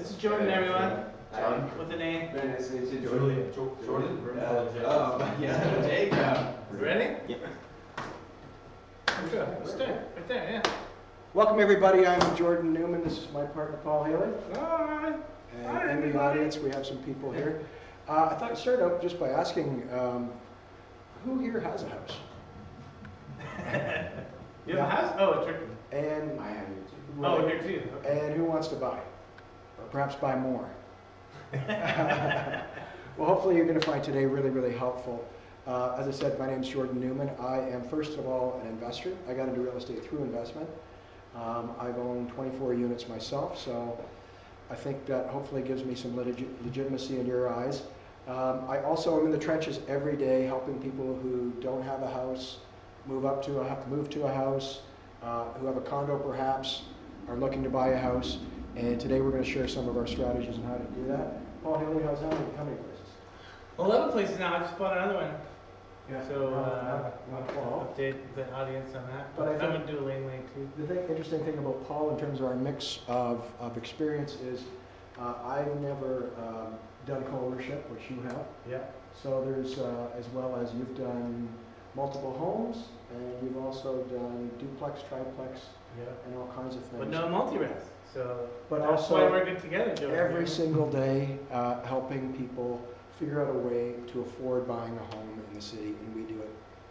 This is Jordan, everyone. John. With the name. Very nice to meet you, Julia. Jordan. Jordan. Yeah, Jacob. Ready? Yep. Good. Let's do it. Right there, yeah. Welcome everybody, I'm Jordan Newman, this is my partner Paul Haley. Hi. Hi, And in the everybody. audience we have some people here. I thought I'd start out just by asking, who here has a house? You have a house? Oh, it's tricky. And, I have you too. Oh, here too. Okay. and who wants to buy? Or perhaps buy more? Well, hopefully you're going to find today really, really helpful. As I said, my name is Jordan Newman. I am first of all an investor. I got into real estate through investment. I've owned 24 units myself, so I think that hopefully gives me some legitimacy in your eyes. I also am in the trenches every day helping people who don't have a house, move to a house, who have a condo perhaps, are looking to buy a house. And today we're going to share some of our strategies on how to do that. Paul Haley, how many places? 11 places now. I just bought another one. Yeah. So, not Paul. update the audience on that. But I I'm think- going to do a lane too. The interesting thing about Paul in terms of our mix of experience is I've never done co-ownership, which you have. Yeah. So there's, as well as you've done multiple homes, and you've also done duplex, triplex, Yeah. and all kinds of things. But no multi-res. So, But that's also why we're good together, Jordan. Every single day, helping people figure out a way to afford buying a home in the city, and we do it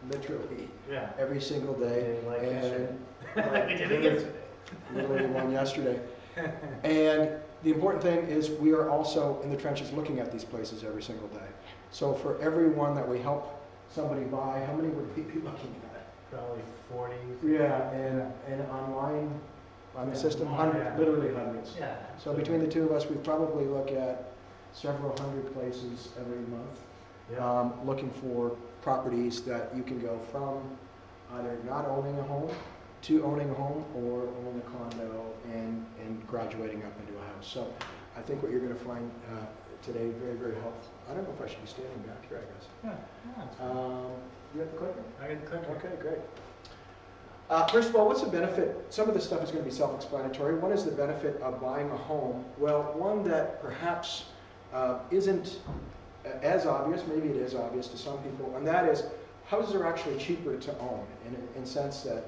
literally Yeah. every single day. Yeah, like and yesterday. Like we did it yesterday. literally one yesterday. And the important thing is we are also in the trenches looking at these places every single day. So for every one that we help somebody buy, how many would we be looking at? Probably 40. Yeah, and online, on the Yeah, system, yeah. literally hundreds. Yeah. So between the two of us, we probably look at several hundred places every month, Yeah. looking for properties that you can go from either not owning a home to owning a home or owning a condo and graduating up into a house. So I think what you're going to find today very, very helpful. I don't know if I should be standing back here, I guess. Yeah. Yeah, it's fine. You have the clicker? I got the clicker. Okay, great. First of all, what's the benefit? Some of this stuff is going to be self-explanatory. What is the benefit of buying a home? Well, one that perhaps isn't as obvious, maybe it is obvious to some people, and that is houses are actually cheaper to own in the sense that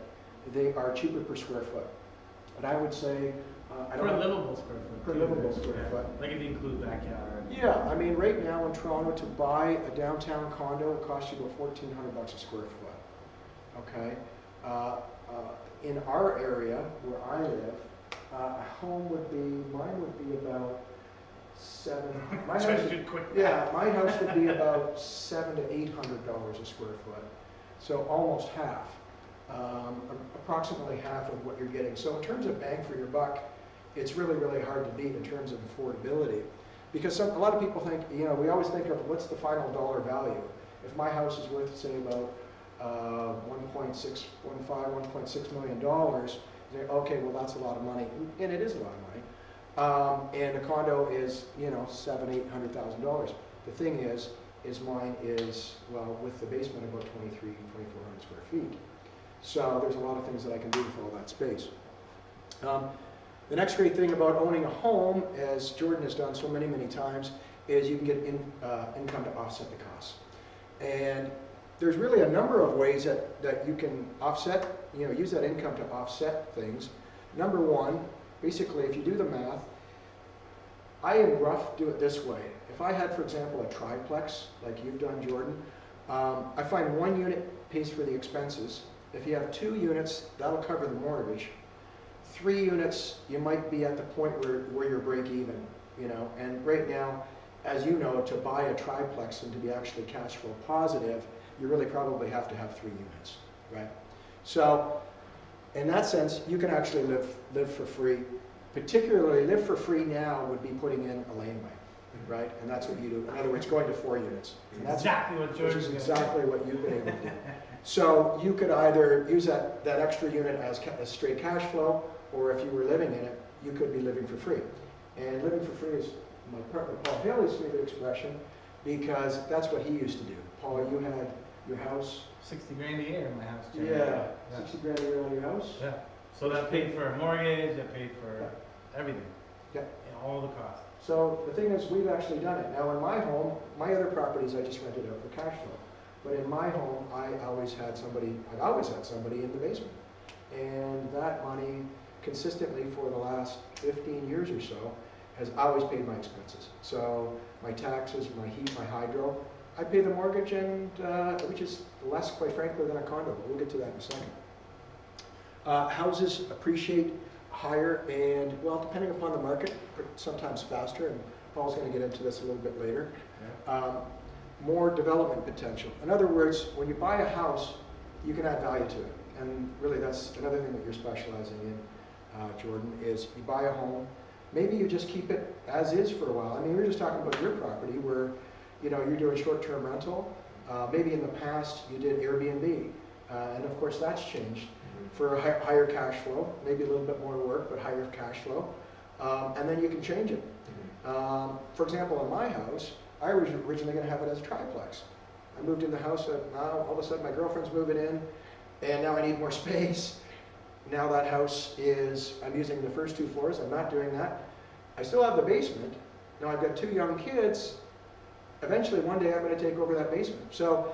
they are cheaper per square foot. And I would say, I don't For a know, livable square foot. per too. livable square Yeah. foot. Like if you include backyard. Yeah, I mean, right now in Toronto, to buy a downtown condo will cost you about $1,400 a square foot. Okay, in our area where I live, a home mine would be about my Try house, to do quick. yeah, my house would be about $700 to $800 a square foot. So almost half, approximately half of what you're getting. So in terms of bang for your buck, it's really, really hard to beat in terms of affordability. Because a lot of people think, you know, we always think of what's the final dollar value. If my house is worth, say, about $1.6 million, you say, okay, well, that's a lot of money. And it is a lot of money. And a condo is, you know, $700,000 to $800,000. The thing is mine is, well, with the basement, about 2,400 square feet. So there's a lot of things that I can do with all that space. The next great thing about owning a home, as Jordan has done so many, many times, is you can get income to offset the costs. And there's really a number of ways that you can offset, you know, use that income to offset things. Number one, basically, if you do the math, do it this way. If I had, for example, a triplex, like you've done, Jordan, I find one unit pays for the expenses. If you have 2 units, that'll cover the mortgage. 3 units, you might be at the point where you're break even, you know. And right now, as you know, to buy a triplex and to be actually cash flow positive, you really probably have to have 3 units, right? So, in that sense, you can actually live for free. Particularly, live for free now would be putting in a laneway, right? And that's what you do. In other words, going to 4 units. And that's Exactly what which Jordan's is gonna exactly what you've been able to do. So you could either use that extra unit as straight cash flow, or if you were living in it, you could be living for free. And living for free is my partner Paul Haley's favorite expression, because that's what he used to do. Paul, you had your house. 60 grand a year in my house. Yeah, 60 grand a year on your house. Yeah. So that paid for a mortgage, that paid for everything. Yeah. And all the costs. So the thing is, we've actually done it. Now in my home, my other properties I just rented out for cash flow. But in my home, I've always had somebody in the basement. And that money consistently for the last 15 years or so has always paid my expenses. So my taxes, my heat, my hydro, I pay the mortgage, and which is less, quite frankly, than a condo. But we'll get to that in a second. Houses appreciate higher and, well, depending upon the market, sometimes faster, and Paul's going to get into this a little bit later. More development potential. In other words, when you buy a house, you can add value to it. And really that's another thing that you're specializing in, Jordan, is you buy a home, maybe you just keep it as is for a while. I mean, we were just talking about your property where, you know, you're doing short-term rental. Maybe in the past you did Airbnb, and of course that's changed for a higher cash flow, maybe a little bit more work, but higher cash flow, and then you can change it. For example, in my house, I was originally going to have it as a triplex. I moved in the house, and now all of a sudden my girlfriend's moving in, and now I need more space. Now that house is, I'm using the first 2 floors, I'm not doing that. I still have the basement. Now I've got 2 young kids. Eventually one day I'm going to take over that basement. So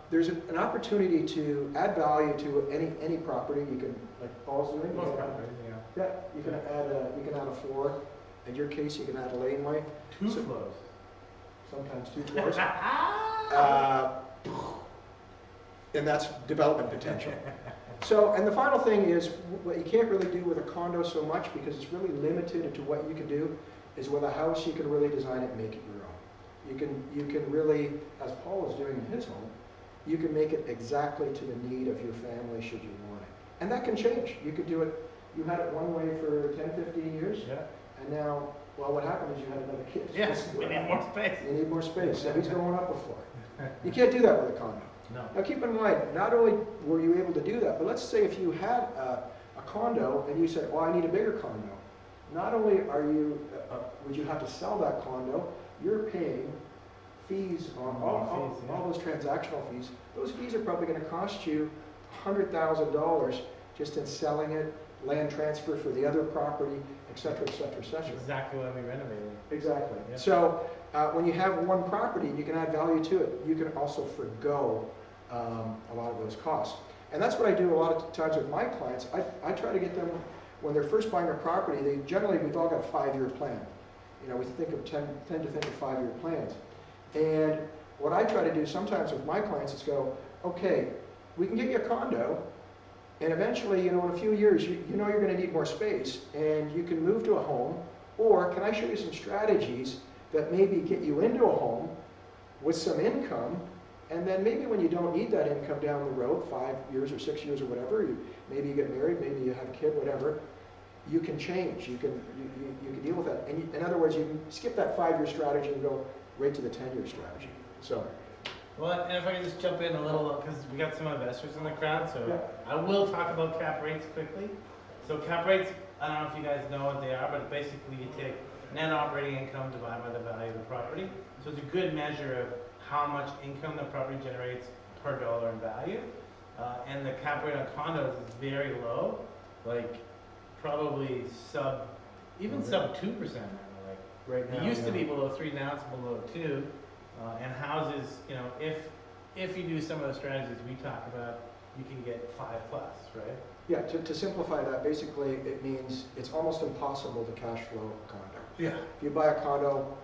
there's an opportunity to add value to any property. You can, like Paul's doing, Most properties, yeah. yeah, you can add a floor. In your case, you can add a laneway. 2 floors. Sometimes 2 floors. And that's development potential. So, and the final thing is, what you can't really do with a condo so much, because it's really limited to what you can do, is with a house you can really design it and make it your own. You can really, as Paul is doing in his home, you can make it exactly to the need of your family should you want it. And that can change. You could do it, you had it one way for 10, 15 years, Yeah. and now, well, what happened is you had another kid. Yes, we need more space. You need more space, so he's going up a floor. You can't do that with a condo. No. Now keep in mind, not only were you able to do that, but let's say if you had a condo and you said, well, I need a bigger condo. Not only are you, would you have to sell that condo, you're paying fees on all those transactional fees. Those fees are probably going to cost you $100,000 just in selling it, land transfer for the other property, et cetera, et cetera, et cetera. Exactly why we renovated. Exactly. Yeah. So when you have one property, you can add value to it. You can also forgo a lot of those costs. And that's what I do a lot of times with my clients. I try to get them, when they're first buying a property, we've all got a 5-year plan. You know, we tend to think of 5-year plans. And what I try to do sometimes with my clients is go, okay, we can get you a condo, and eventually, you know, in a few years, you know you're going to need more space, and you can move to a home, or can I show you some strategies that maybe get you into a home with some income, and then maybe when you don't need that income down the road, 5 years or 6 years or whatever, maybe you get married, maybe you have a kid, whatever, you can change, you can deal with that. And in other words, you can skip that 5-year strategy and go right to the 10-year strategy. So. Well, and if I can just jump in a little, because we got some investors in the crowd, so Yeah. I will talk about cap rates quickly. So cap rates, I don't know if you guys know what they are, but basically you take net operating income divided by the value of the property. So it's a good measure of how much income the property generates per dollar in value. And the cap rate on condos is very low, like probably sub 2% now. Like Right now, it used to be yeah. below 3, now it's below 2. And houses, you know, if you do some of the strategies we talk about, you can get 5+, right? Yeah, to simplify that, basically it means it's almost impossible to cash flow a condo. Yeah. If you buy a condo,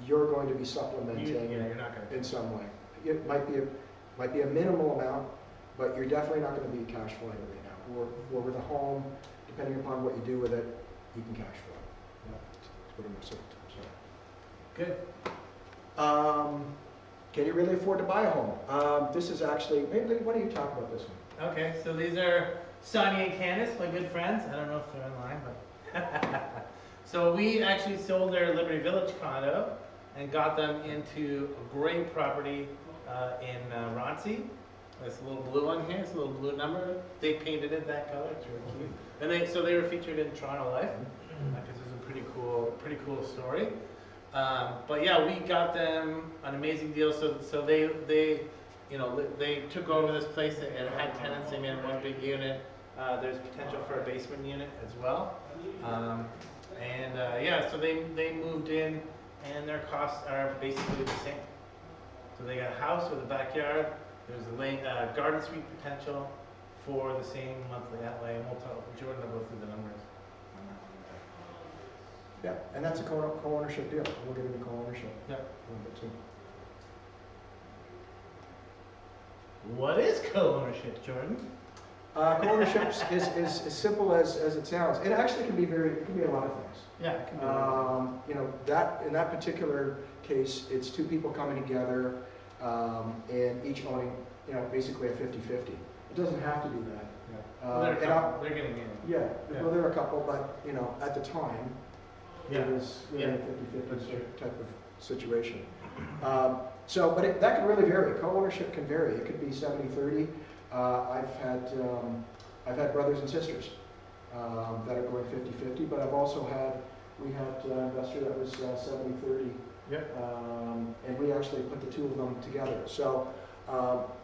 you're going to be supplementing You're not going to. in some way. It might be a minimal amount, but you're definitely not going to be cash flowing it right now. Or with a home, depending upon what you do with it, you can cash flow. Yeah. To put it in simple terms. Good. Can you really afford to buy a home? This is actually, maybe, why don't you talk about this one? Okay, so these are Sonia and Candice, my good friends. I don't know if they're online, but. So we actually sold their Liberty Village condo and got them into a great property in Ronsi. This little blue one here, it's a little blue number. They painted it that color, it's really cute. And so they were featured in Toronto Life, because it's a pretty cool story. But yeah, we got them an amazing deal. So they took over this place and had tenants. They made one big unit. There's potential for a basement unit as well. And yeah, so they moved in, and their costs are basically the same. So they got a house with a backyard. There's a garden suite potential for the same monthly outlay. And we'll talk. Jordan will go through the numbers. Yeah, and that's a co-ownership deal. We'll get into co-ownership Yeah. a little bit too. What is co-ownership, Jordan? Co-ownership is as simple as it sounds. It actually can be it can be a lot of things. Yeah, it can be. You know, in that particular case, it's two people coming together and each owning, you know, basically a 50-50. It doesn't have to be that. Well, they're getting in. Yeah, Yeah. well, there are a couple, but, you know, at the time, Yeah. it was really Yeah. a 50-50 That's true. type of situation. But that can really vary. Co-ownership can vary. It could be 70-30. I've had brothers and sisters that are going 50-50, but we had an investor that was 70-30. Yeah. And we actually put the two of them together. So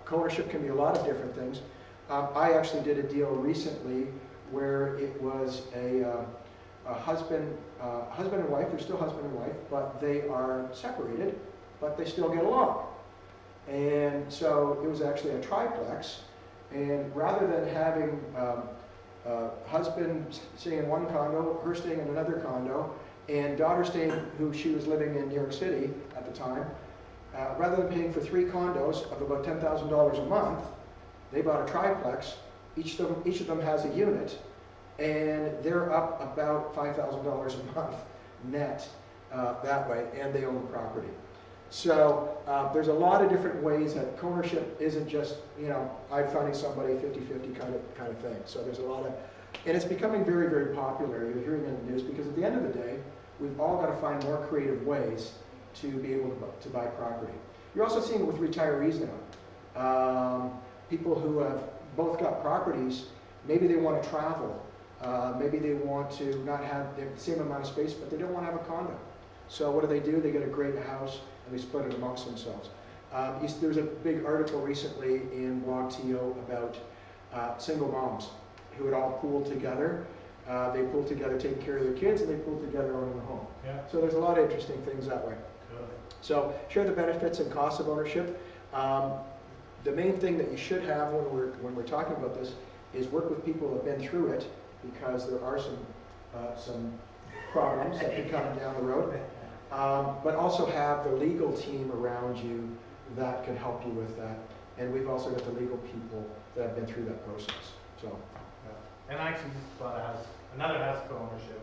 co-ownership can be a lot of different things. I actually did a deal recently where it was a husband and wife. They're still husband and wife, but they are separated, but they still get along. And so it was actually a triplex. And rather than having husband staying in one condo, her staying in another condo, and daughter staying, who she was living in New York City at the time, rather than paying for 3 condos of about $10,000 a month, they bought a triplex. Each of them has a unit, and they're up about $5,000 a month net that way, and they own the property. So there's a lot of different ways that co-ownership isn't just, you know, I'm finding somebody 50-50 kind of thing. So there's a lot of, and it's becoming very, very popular. You're hearing it in the news because at the end of the day, we've all got to find more creative ways to be able to buy property. You're also seeing it with retirees now. People who have both got properties, maybe they want to travel. Maybe they want to not have the same amount of space, but they don't want to have a condo. So what do? They get a great house and they split it amongst themselves. There was a big article recently in Blog TO about single moms who had all pooled together. They pooled together taking care of their kids, and they pooled together owning a home. Yeah. So there's a lot of interesting things that way. Totally. So share the benefits and costs of ownership. The main thing that you should have when we're talking about this is work with people who have been through it, because there are some problems that could come down the road. But also have the legal team around you that can help you with that. And we've also got the legal people that have been through that process. So. Yeah. And I actually just bought a house, another house co-ownership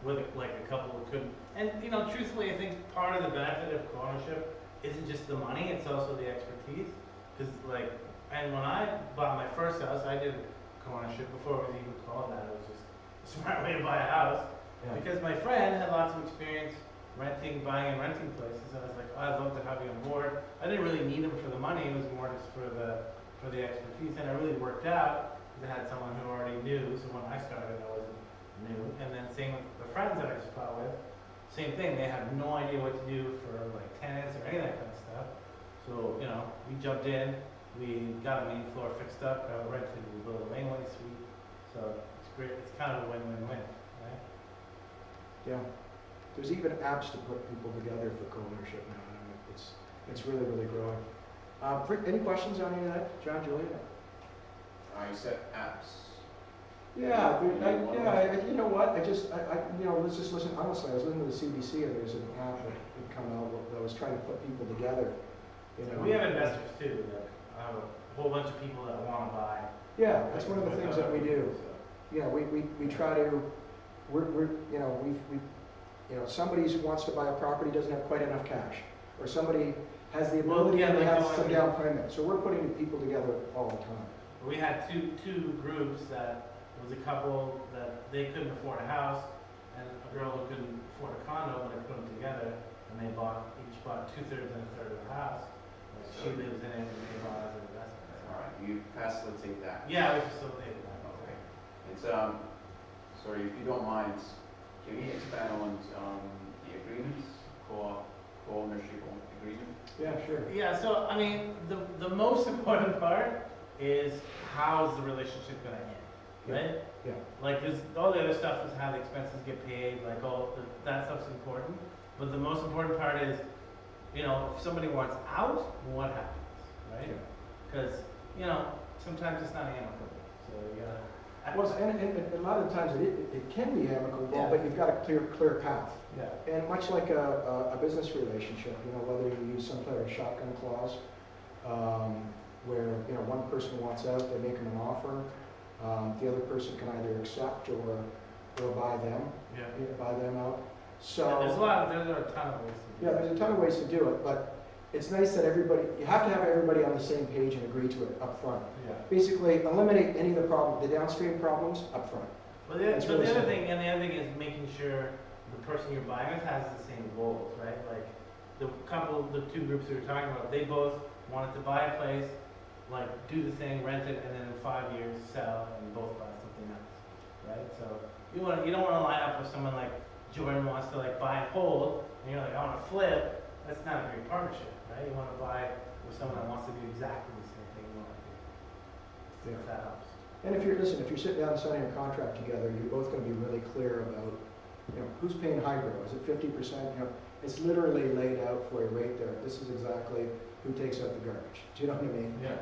with like a couple who couldn't. And you know, truthfully, I think part of the benefit of co-ownership isn't just the money; it's also the expertise. Because like, and when I bought my first house, I did co-ownership before it was even called that. It was just a smart way to buy a house. Yeah. Because my friend had lots of experience buying and renting places. And I was like, oh, I'd love to have you on board. I didn't really need him for the money. It was more just for the expertise. And it really worked out because I had someone who already knew. So when I started, I wasn't new. And then same with the friends that I just bought with. Same thing. They had no idea what to do for like tenants or any of that kind of stuff. So, you know, we jumped in. We got a main floor fixed up, rented a little laneway suite. So it's great. It's kind of a win-win-win, right? Yeah. There's even apps to put people together for co-ownership now. And it's really, really growing. Any questions on any of that, John, Julian? You said apps. Yeah, you know what? Let's just listen. Honestly, I was listening to the CBC, and there's an app that had come out that was trying to put people together. You know. We have investors too. That have a whole bunch of people that want to buy. Yeah, that's one of the things that we do. Yeah, we try to. Somebody who wants to buy a property doesn't have quite enough cash, or somebody has the ability and they have some down payment. So we're putting people together all the time. We had two groups that was a couple that they couldn't afford a house, and a girl who couldn't afford a condo, but they put them together, and they each bought 2/3 and 1/3 of the house. Like she lives in it, and they bought it as an investment. All right, you facilitate that. Yeah, we facilitated that. Okay. It's sorry, if you don't mind, can you expand on the agreements, co-ownership agreement? Yeah, sure. Yeah, so I mean, the most important part is how's the relationship going to end? Yeah. right? Yeah. Like, there's, all the other stuff is how the expenses get paid, like, that stuff's important. But the most important part is, you know, if somebody wants out, what happens, right? Yeah. Because, you know, sometimes it's not amicable, so you gotta. Well, and a lot of times it can be amicable, Yeah. but you've got a clear path. Yeah. And much like a business relationship, you know, whether you use some kind of shotgun clause, where, you know, one person wants out, they make them an offer, the other person can either accept or buy them, Yeah. buy them out. So. Yeah, there's a ton of ways to do Yeah, it. there's a ton of ways to do it, but it's nice that you have to have everybody on the same page and agree to it up front. Yeah. Basically, eliminate any of the downstream problems up front. But That's the really other simple. thing, and the other thing is making sure the person you're buying with has the same goals, right? Like, the two groups we were talking about, they both wanted to buy a place, like, do the thing, rent it, and then in 5 years sell and both buy something else, right? So you don't want to line up with someone like Jordan wants to like buy and hold, and you're like, I want to flip. That's not a great partnership, right? You want to buy with someone that wants to do exactly the same thing you want to do. See if that helps. And if you're sitting down and signing a contract together, you're both going to be really clear about, you know, who's paying hydro. Is it 50%? You know, it's literally laid out for you right there. This is exactly who takes out the garbage. Do you know what I mean? Yeah.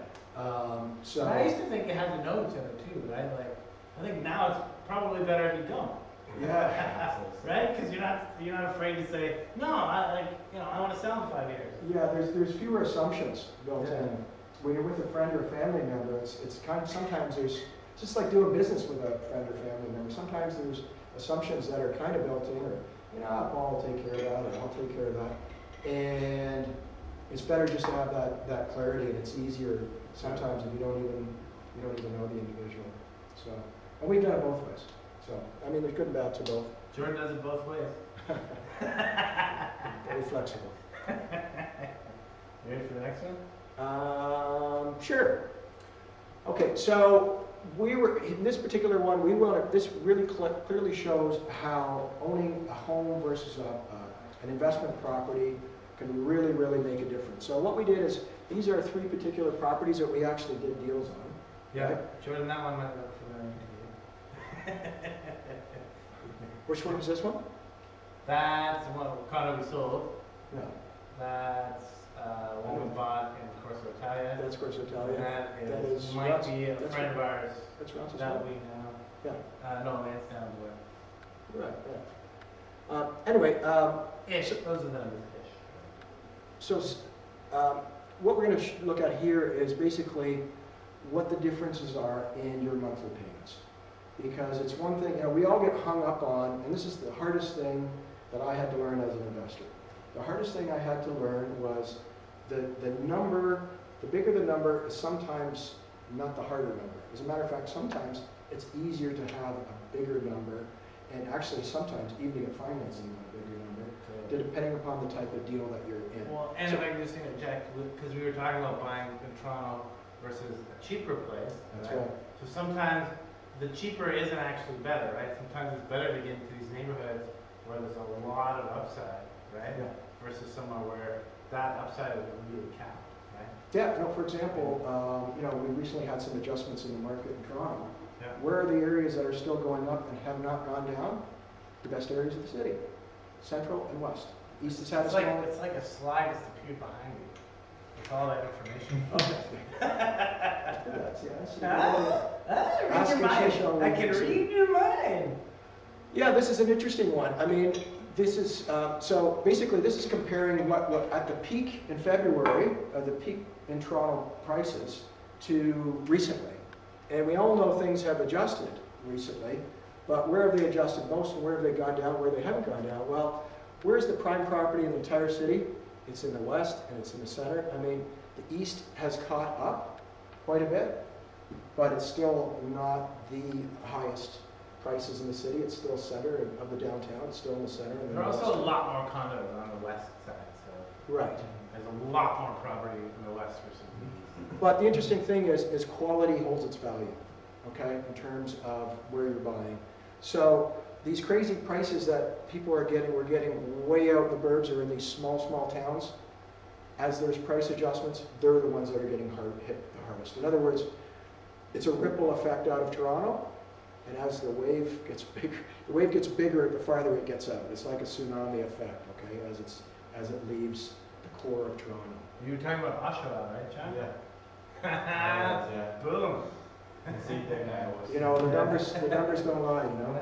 So. I used to think you had to know each other too, right? Like, I think now it's probably better if you don't. Yeah. Right? Because you're not afraid to say, no, I want to sell in 5 years. Yeah, there's fewer assumptions built Yeah. in. When you're with a friend or a family member, it's kind of, sometimes there's, it's just like doing business with a friend or family member. Sometimes there's assumptions that are kind of built in, or, you know, Paul will take care of that, or I'll take care of that. And it's better just to have that clarity, and it's easier sometimes if you don't even know the individual. So, and we've done it both ways. So, I mean, there's good and bad to both. Jordan does it both ways. Very flexible. You ready for the next one? Sure. Okay, so we were, in this particular one, this really clearly shows how owning a home versus an investment property can really, really make a difference. So what we did is, these are 3 particular properties that we actually did deals on. Yeah. Right? Jordan, that one might look familiar to you. Which one is this one? That's the one condo we sold. No, That's one we bought in Corso Italia. that's Corso Italia. That is might Russ- be a that's friend of ours That's Rouse's that home? we know. Yeah. No, Lansdowne's way. Right, yeah. Anyway, Ish. Those are the numbers. Ish. so what we're going to look at here is basically what the differences are in your monthly payments. Because it's one thing, you know, we all get hung up on, and this is the hardest thing that I had to learn as an investor. The hardest thing I had to learn was the number, the bigger the number is sometimes not the harder number. As a matter of fact, sometimes it's easier to have a bigger number, and actually sometimes even to get financing on a bigger number, depending upon the type of deal that you're in. Well, and if I can just interject, because we were talking about buying in Toronto versus a cheaper place. That's right. So sometimes the cheaper isn't actually better, right? Sometimes it's better to get into these neighborhoods where there's a lot of upside, right? Yeah. Versus somewhere where that upside is really capped, right? Yeah, no, for example, you know, we recently had some adjustments in the market in Toronto. Yeah. Where are the areas that are still going up and have not gone down? The best areas of the city, central and west. East is It's like, satisfying. it's like a slide that's appeared behind you with all that information. Ask Read your and she shall mind. I read can your read your mind. Yeah, this is an interesting one. I mean, this is, so basically this is comparing what at the peak in February, the peak in Toronto prices to recently. And we all know things have adjusted recently, but where have they adjusted most and where have they gone down, where they haven't gone down? Well, where's the prime property in the entire city? It's in the west and it's in the center. I mean, the east has caught up quite a bit, but it's still not the highest prices in the city. It's still center of the downtown. It's still in the center. And There are also a lot more condos on the west side, so right. there's a lot more property in the west versus the east. But the interesting thing is quality holds its value, okay, in terms of where you're buying. So these crazy prices that people are getting, we're getting way out in the burbs or in these small towns. As there's price adjustments, they're the ones that are getting hit the hardest. In other words, it's a ripple effect out of Toronto, and as the wave gets bigger the farther it gets out. It's like a tsunami effect, okay, as it leaves the core of Toronto. You were talking about Oshawa, right, John? Yeah. Yeah. Boom. See there now. You know, the numbers don't lie, you know?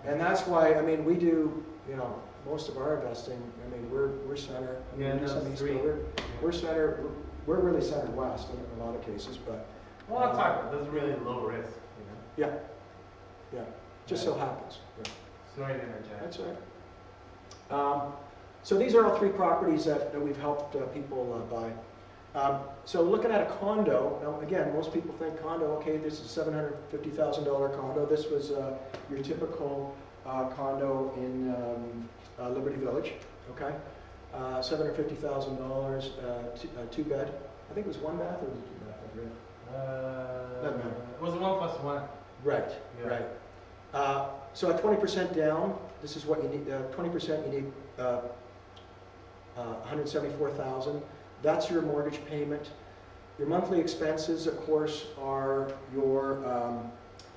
And that's why, I mean, we do, you know, most of our investing, I mean, we're center, I mean, Yeah, we do no, some east, three. but we're center, we're really center west in a lot of cases, but Well, I'm talking, this is really low risk, you know? yeah, just so happens. Yeah. Sorry to interject. That's all right. So these are all three properties that we've helped people buy. So looking at a condo, now again, most people think condo, okay, this is a $750,000 condo. This was your typical condo in Liberty Village, okay? $750,000, two bed. I think it was one bath or was it two bath? I forget. Doesn't matter. It was a 1+1. Right, Yeah. right. So at 20% down, this is what you need, 20% you need 174,000. That's your mortgage payment. Your monthly expenses, of course, are your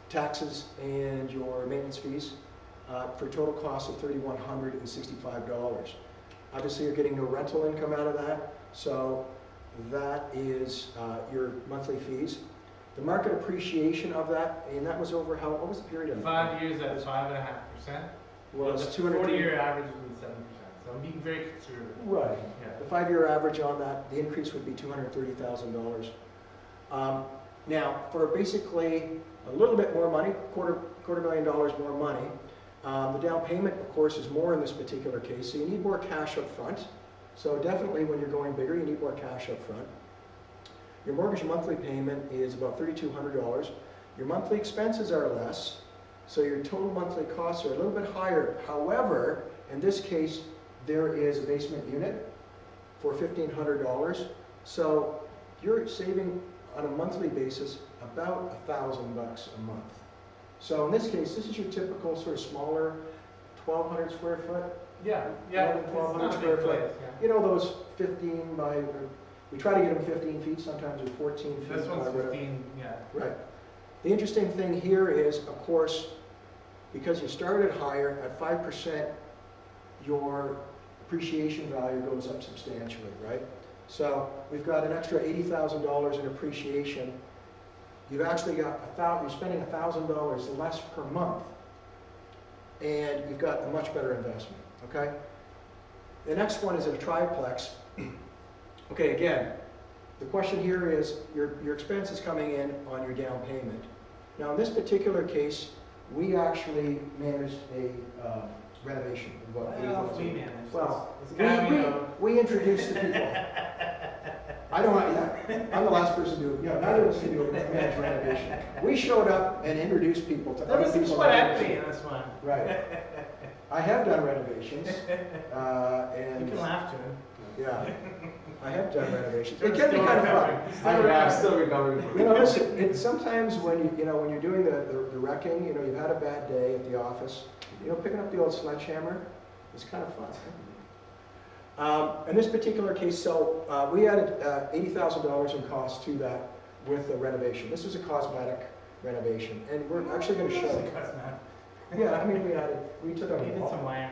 taxes and your maintenance fees for a total cost of $3,165. Obviously, you're getting no rental income out of that, so that is your monthly fees. The market appreciation of that, and that was over how, what was the period of? 5 years at 5.5%. Was the 200. 40-year average was 7%. So I'm being very conservative. Right. Yeah. The 5-year average on that, the increase would be $230,000. Now, for basically a little bit more money, quarter $250,000 more money, the down payment, of course, is more in this particular case, so you need more cash up front. So definitely when you're going bigger, you need more cash up front. Your mortgage monthly payment is about $3,200. Your monthly expenses are less, so your total monthly costs are a little bit higher. However, in this case, there is a basement unit for $1,500. So you're saving on a monthly basis about $1,000 a month. So in this case, this is your typical sort of smaller 1,200 square foot. Yeah, yeah. 1,200 it's not a square big foot. place, yeah. You know those 15 by, we try to get them 15 feet, sometimes they're 14 feet. This one's by whatever. 15, yeah. Right. The interesting thing here is, of course, because you started higher, at 5%, your appreciation value goes up substantially, right? So we've got an extra $80,000 in appreciation. You've actually got you're spending $1,000 less per month, and you've got a much better investment, okay? The next one is a triplex. Okay, again, the question here is your expense is coming in on your down payment. Now, in this particular case, we actually managed a renovation of about Well, we $80,000. managed. Well, It's kind of, you know, we introduced the people. I don't, I'm the last person to do it. You know, neither of us can do a managed renovation. We showed up and introduced people to there other was some people. sweat equity in this one. Right. I have done renovations, You and can laugh to it. yeah, I have done renovations. Sort It of can be still kind of recovering. fun. I'm still recovering from You know, it. listen, sometimes when when you're doing the wrecking, you know, you've had a bad day at the office, you know, picking up the old sledgehammer is kind of fun. In this particular case, so we added $80,000 in cost to that with the renovation. This was a cosmetic renovation, and we're actually going to show you. Yeah, I mean, we took out We a did some wall. wiring.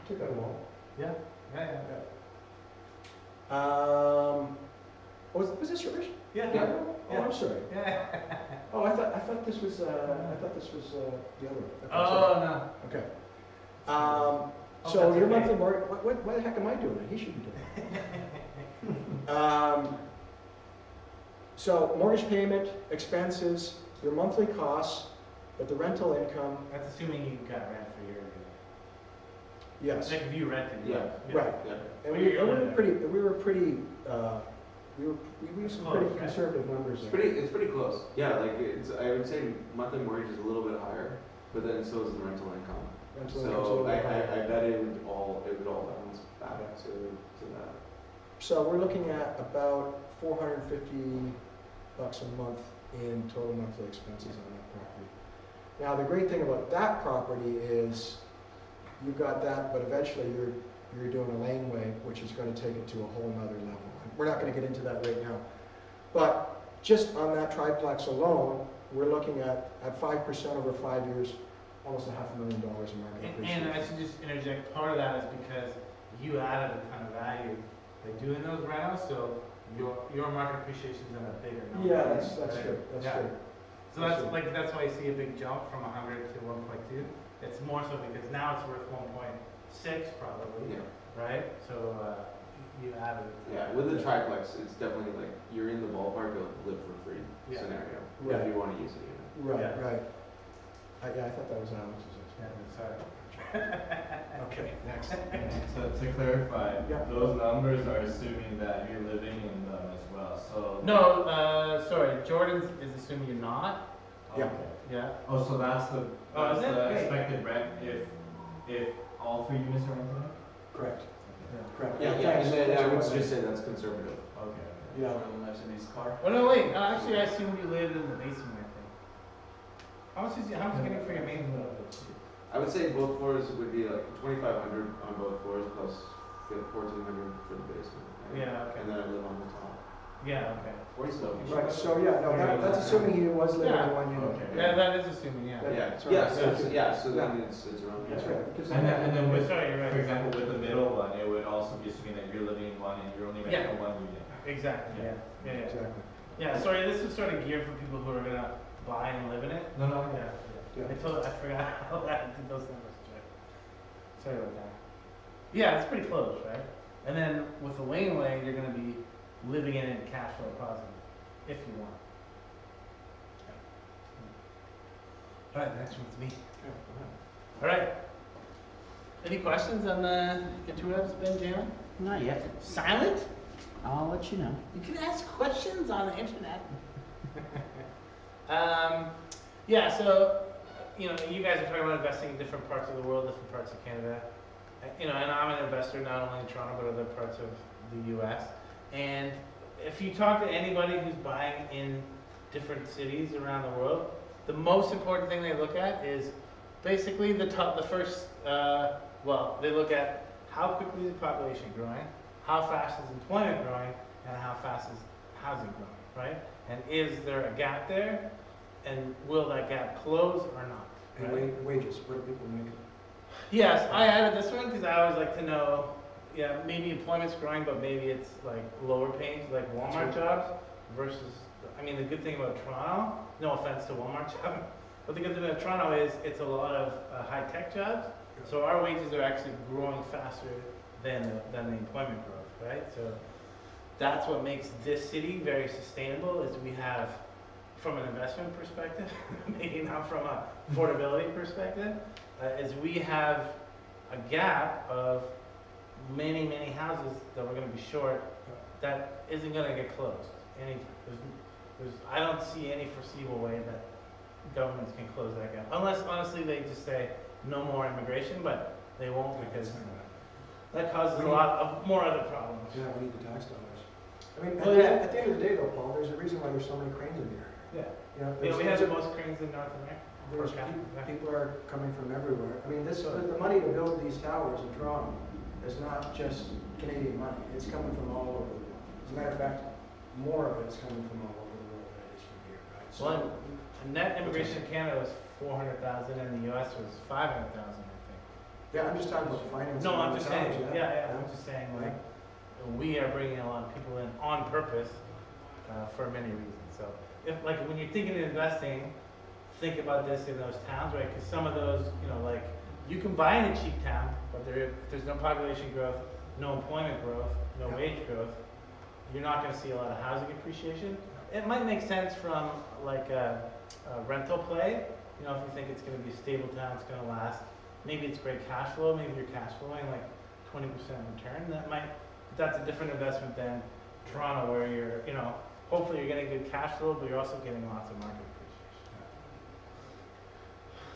Took out a wall. Yeah, yeah, Was this yours? yeah. Yeah. Oh, I'm sorry. Yeah. Oh, I thought this was the other one. Okay, sorry. Oh, no. Okay. Oh, So that's your okay. monthly mortgage, why the heck am I doing it? He shouldn't be doing it. So mortgage payment, expenses, your monthly costs, but the rental income, That's assuming you got rent for your, yes. like if you rented. Yeah. Right. Yeah. And Well, we you're were living pretty, we used some pretty Close, right? conservative numbers It's there. it's pretty close. Yeah, like I would say monthly mortgage is a little bit higher, but then so is the rental income. Rental income's a So little I bit higher. bet it would all balance back to that. So we're looking at about $450 a month in total monthly expenses on that property. Now, the great thing about that property is you've got that, but eventually you're doing a laneway, which is going to take it to a whole nother level. We're not going to get into that right now. But just on that triplex alone, we're looking at 5% over 5 years, almost $500,000 in market And appreciation. I should just interject, part of that is because you added a ton of value by doing those rentals, so your market appreciation is in a bigger number. Yeah, that's right? good, that's Yeah. good. So that's why you see a big jump from 100 to 1.2. It's more so because now it's worth 1.6 probably, Yeah. right? So you added. Yeah, with the triplex, it's definitely like, you're in the ballpark of live for free Yeah. scenario, Right. if you wanna use it even. Right, Yeah. right. Yeah, I thought that was Alex's. Yeah, sorry. Okay, next. To clarify, Yeah. those numbers are assuming that you're living in them as well, so. No, sorry, Jordan is assuming you're not. Yeah. Okay. Yeah. Oh, so that's the, Oh, is that's it? the Hey. expected rent if all 3 units are rented out? Correct, Yeah. correct. Yeah, Thanks. and then I would Thanks for just say that's conservative. Okay. Yeah. Jordan lives in his car. Oh no, wait. Actually, I assumed you lived in the basement. I think. How much is you getting for your main floor? I would say both floors would be like 2,500 on both floors plus get 1,400 for the basement. right? Yeah. Okay. And then I live on the top. Yeah. Okay. Where's the? Right, so yeah, no, that's assuming he was living in one unit. Okay. Yeah, that is assuming. Yeah. That- Yeah, that's right. yeah, so, Yeah. yeah, so then it's around. That's right. because And then with, Sorry, you're right. for example, with the middle one, it would also be assuming that you're living in one and you're only renting Yeah. out one unit. Exactly. Yeah. Yeah. Yeah. Exactly. Yeah. Sorry, this is sort of geared for people who are gonna buy and live in it. No, no, Yeah. Yeah. I forgot how that did those numbers. Sorry about that. Yeah, it's pretty close, right? And then with the laneway, you're gonna be living in it cash flow positive, if you want. All right, the next one's me. All right. Any questions on the Intuitives, Ben Jamin? Not yet. Silent? I'll let you know. You can ask questions on the internet. Yeah, so, you know, you guys are talking about investing in different parts of the world, different parts of Canada. You know, and I'm an investor not only in Toronto, but other parts of the US. And if you talk to anybody who's buying in different cities around the world, the most important thing they look at is basically the first, well, they look at how quickly is the population growing, how fast is employment growing, and how fast is housing growing, right? And is there a gap there? And will that gap close or not? And wages, what are people making? Yes, I added this one because I always like to know, yeah, maybe employment's growing, but maybe it's like lower paying, like Walmart jobs versus, I mean, the good thing about Toronto, no offense to Walmart job, but the good thing about Toronto is it's a lot of high-tech jobs, so our wages are actually growing faster than the employment growth, right? So that's what makes this city very sustainable is we have, from an investment perspective, maybe not from a affordability perspective, is we have a gap of many, many houses that we're gonna be short that isn't gonna get closed. I don't see any foreseeable way that governments can close that gap. Unless, honestly, they just say no more immigration, but they won't because that causes a lot of more other problems. Yeah, we need the tax dollars. I mean, Well, yeah. at the end of the day though, Paul, there's a reason why there's so many cranes in the area. Yeah. You know, You know, we there's- have the most cranes in North America. There's per capita. Yeah. people are coming from everywhere. I mean, the money to build these towers in Toronto is not just Canadian money. It's coming from all over the world. As a matter of fact, more of it's coming from all over the world than it is from here, right? So, Well, net immigration in Canada was 400,000 and the US was 500,000, I think. yeah, I'm just talking about financing. No, I'm the just towers, saying, yeah, I'm just saying, like, we are bringing a lot of people in on purpose for many reasons. So, if, like, when you're thinking of investing, think about this in those towns, right? Because some of those, you know, like, you can buy in a cheap town, but there's no population growth, no employment growth, no Yeah. wage growth. You're not going to see a lot of housing appreciation. It might make sense from, like, a rental play. You know, if you think it's going to be a stable town, it's going to last. Maybe it's great cash flow. Maybe you're cash flowing like 20% return. That's a different investment than Toronto, where you're, you know, hopefully you're getting good cash flow, but you're also getting lots of market appreciation.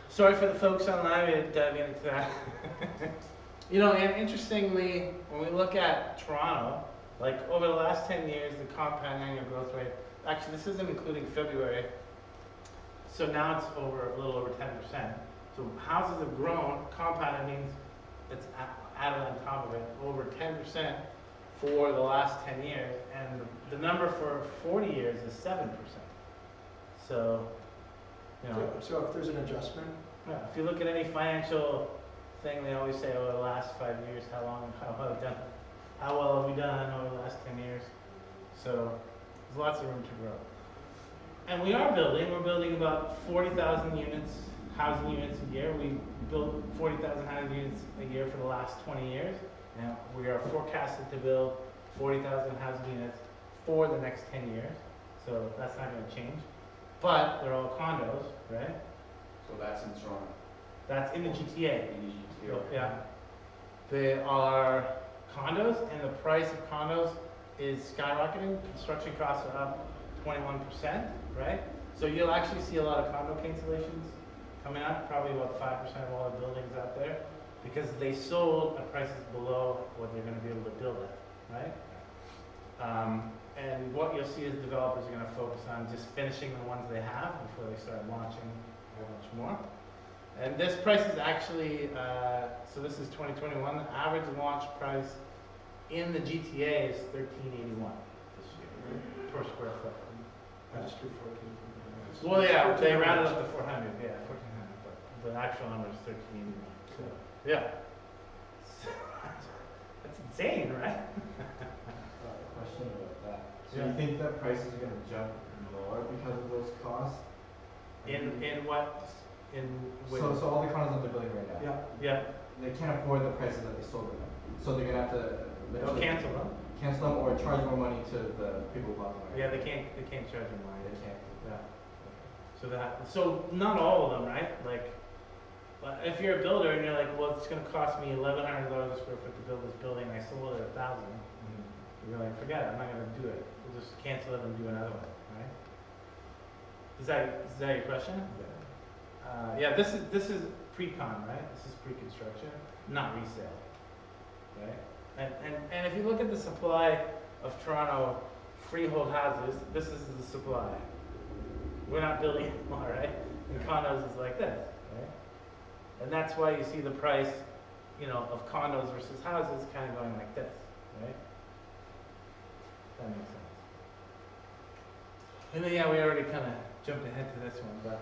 Sorry for the folks online, we didn't dive into that. You know, and interestingly, when we look at Toronto, like over the last 10 years, the compound annual growth rate, actually this isn't including February, so now it's a little over 10%. So houses have grown, compounded means it's added on top of it, over 10% for the last 10 years, and the number for 40 years is 7%. So You know, So if there's an adjustment, yeah, if you look at any financial thing, they always say, oh, the last 5 years, how well have we done over the last 10 years? So there's lots of room to grow. And we're building about 40,000 units, housing units a year. We built 40,000 housing units a year for the last 20 years. Now we are forecasted to build 40,000 housing units for the next 10 years. So that's not going to change. But they're all condos, right? So that's in Toronto, That's in the GTA. in the GTA. Yeah. They are condos, and the price of condos is skyrocketing. Construction costs are up 21%, right? So you'll actually see a lot of condo cancellations coming up, probably about 5% of all the buildings out there, because they sold at prices below what they're gonna be able to build at, right? And what you'll see is developers are gonna focus on just finishing the ones they have before they start launching a whole bunch more. And this price is actually, so this is 2021, the average launch price in the GTA is $13.81 this year per square foot. I just do 14. Well, yeah, they rounded up to 400, yeah, 1,400, but the actual number is 13.81. So, yeah. That's insane, right? Question about that. So Yeah. you think that prices are gonna jump more because of those costs? In what, in which? So all the condos that they're building right now, Yeah, they can't afford the prices that they sold them at. So they're gonna have to they'll eventually cancel them. cancel them or charge more money to the people who bought them. Yeah, they can't charge you money. They can't. Yeah. So not all of them, right? Like, but if you're a builder and you're like, well, it's gonna cost me $1,100 a square foot to build this building, I sold it at $1,000. You're like, forget it, I'm not gonna do it. We'll just cancel it and do another one, right? Is that your question? Yeah, this is pre-con, right? This is pre-construction, not resale, right? And if you look at the supply of Toronto freehold houses, this is the supply. We're not building anymore, right? And condos is like this, right? And that's why you see the price, of condos versus houses kind of going like this, right? That makes sense. And then, yeah, we already kind of jumped ahead to this one, but,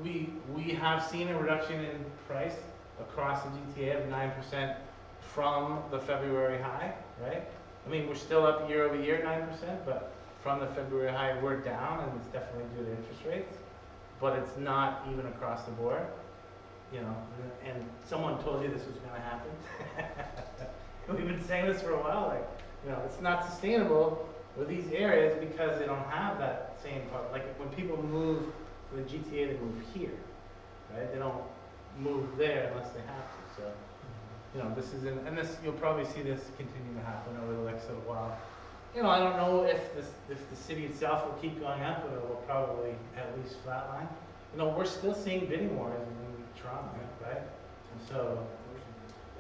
we have seen a reduction in price across the GTA of 9% from the February high, right? I mean, we're still up year over year, 9%, but from the February high, we're down, and it's definitely due to interest rates, but it's not even across the board, and someone told you this was gonna happen. We've been saying this for a while, like, it's not sustainable with these areas because they don't have that same part. Like, when people move to the GTA, they move here, right? They don't move there unless they have to, so. This is and this, you'll probably see this continue to happen over the next little while. I don't know if the city itself will keep going up, but it will probably at least flatline. We're still seeing bidding wars in Toronto, right? And so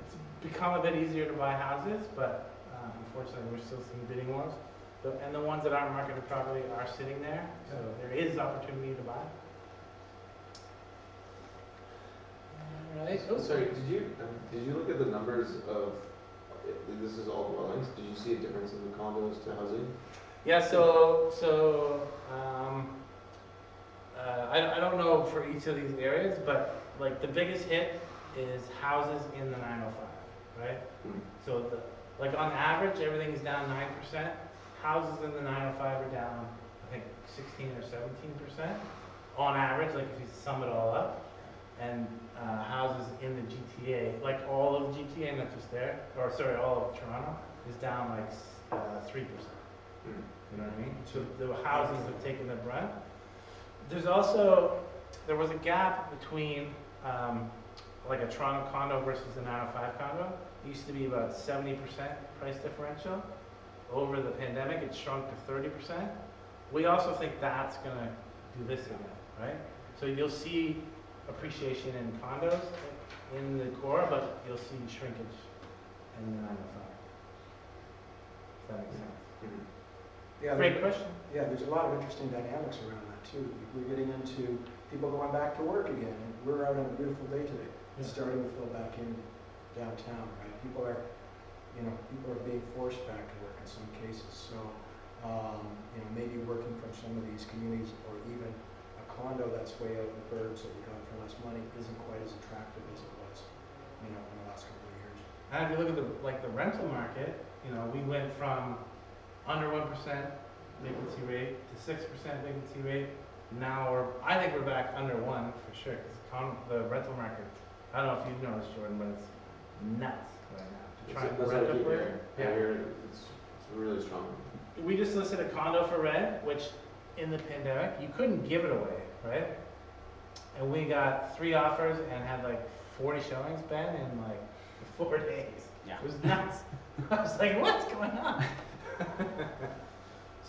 it's become a bit easier to buy houses, but unfortunately, we're still seeing bidding wars. And the ones that aren't marketed properly are sitting there, so there is opportunity to buy. Right. Sorry, did you look at the numbers of, this is all dwellings, did you see a difference in the condos to housing? Yeah, I don't know for each of these areas, but like the biggest hit is houses in the 905, right? So like on average, everything's down 9%. Houses in the 905 are down, I think, 16 or 17% on average, like if you sum it all up. And houses in the GTA, like all of GTA, not just there, all of Toronto, is down like 3%. You know what I mean? So the houses have taken the brunt. There was a gap between like a Toronto condo versus a 905 condo. It used to be about 70% price differential. Over the pandemic, it shrunk to 30%. We also think that's gonna do this again, right? So you'll see appreciation in condos in the core, but you'll see shrinkage in the 905. Does that make sense? Yeah, Great question. Yeah, there's a lot of interesting dynamics around that too. We're getting into people going back to work again. And we're out on a beautiful day today. It's starting to fill back in downtown, right? People are being forced back to work in some cases. So, maybe working from some of these communities or even condo that's way out in the burbs that we got for less money isn't quite as attractive as it was, in the last couple of years. And if you look at the rental market, we went from under 1% vacancy rate to 6% vacancy rate. Now I think we're back under 1 for sure, because the rental market, I don't know if you've noticed, Jordan, but it's nuts right now. To try and That's rent what I a keep place. hearing. I Yeah. hear it's really strong. We just listed a condo for rent, which in the pandemic, you couldn't give it away, right? And we got 3 offers and had like 40 showings, Ben, in like 4 days. Yeah. It was nuts. I was like, what's going on?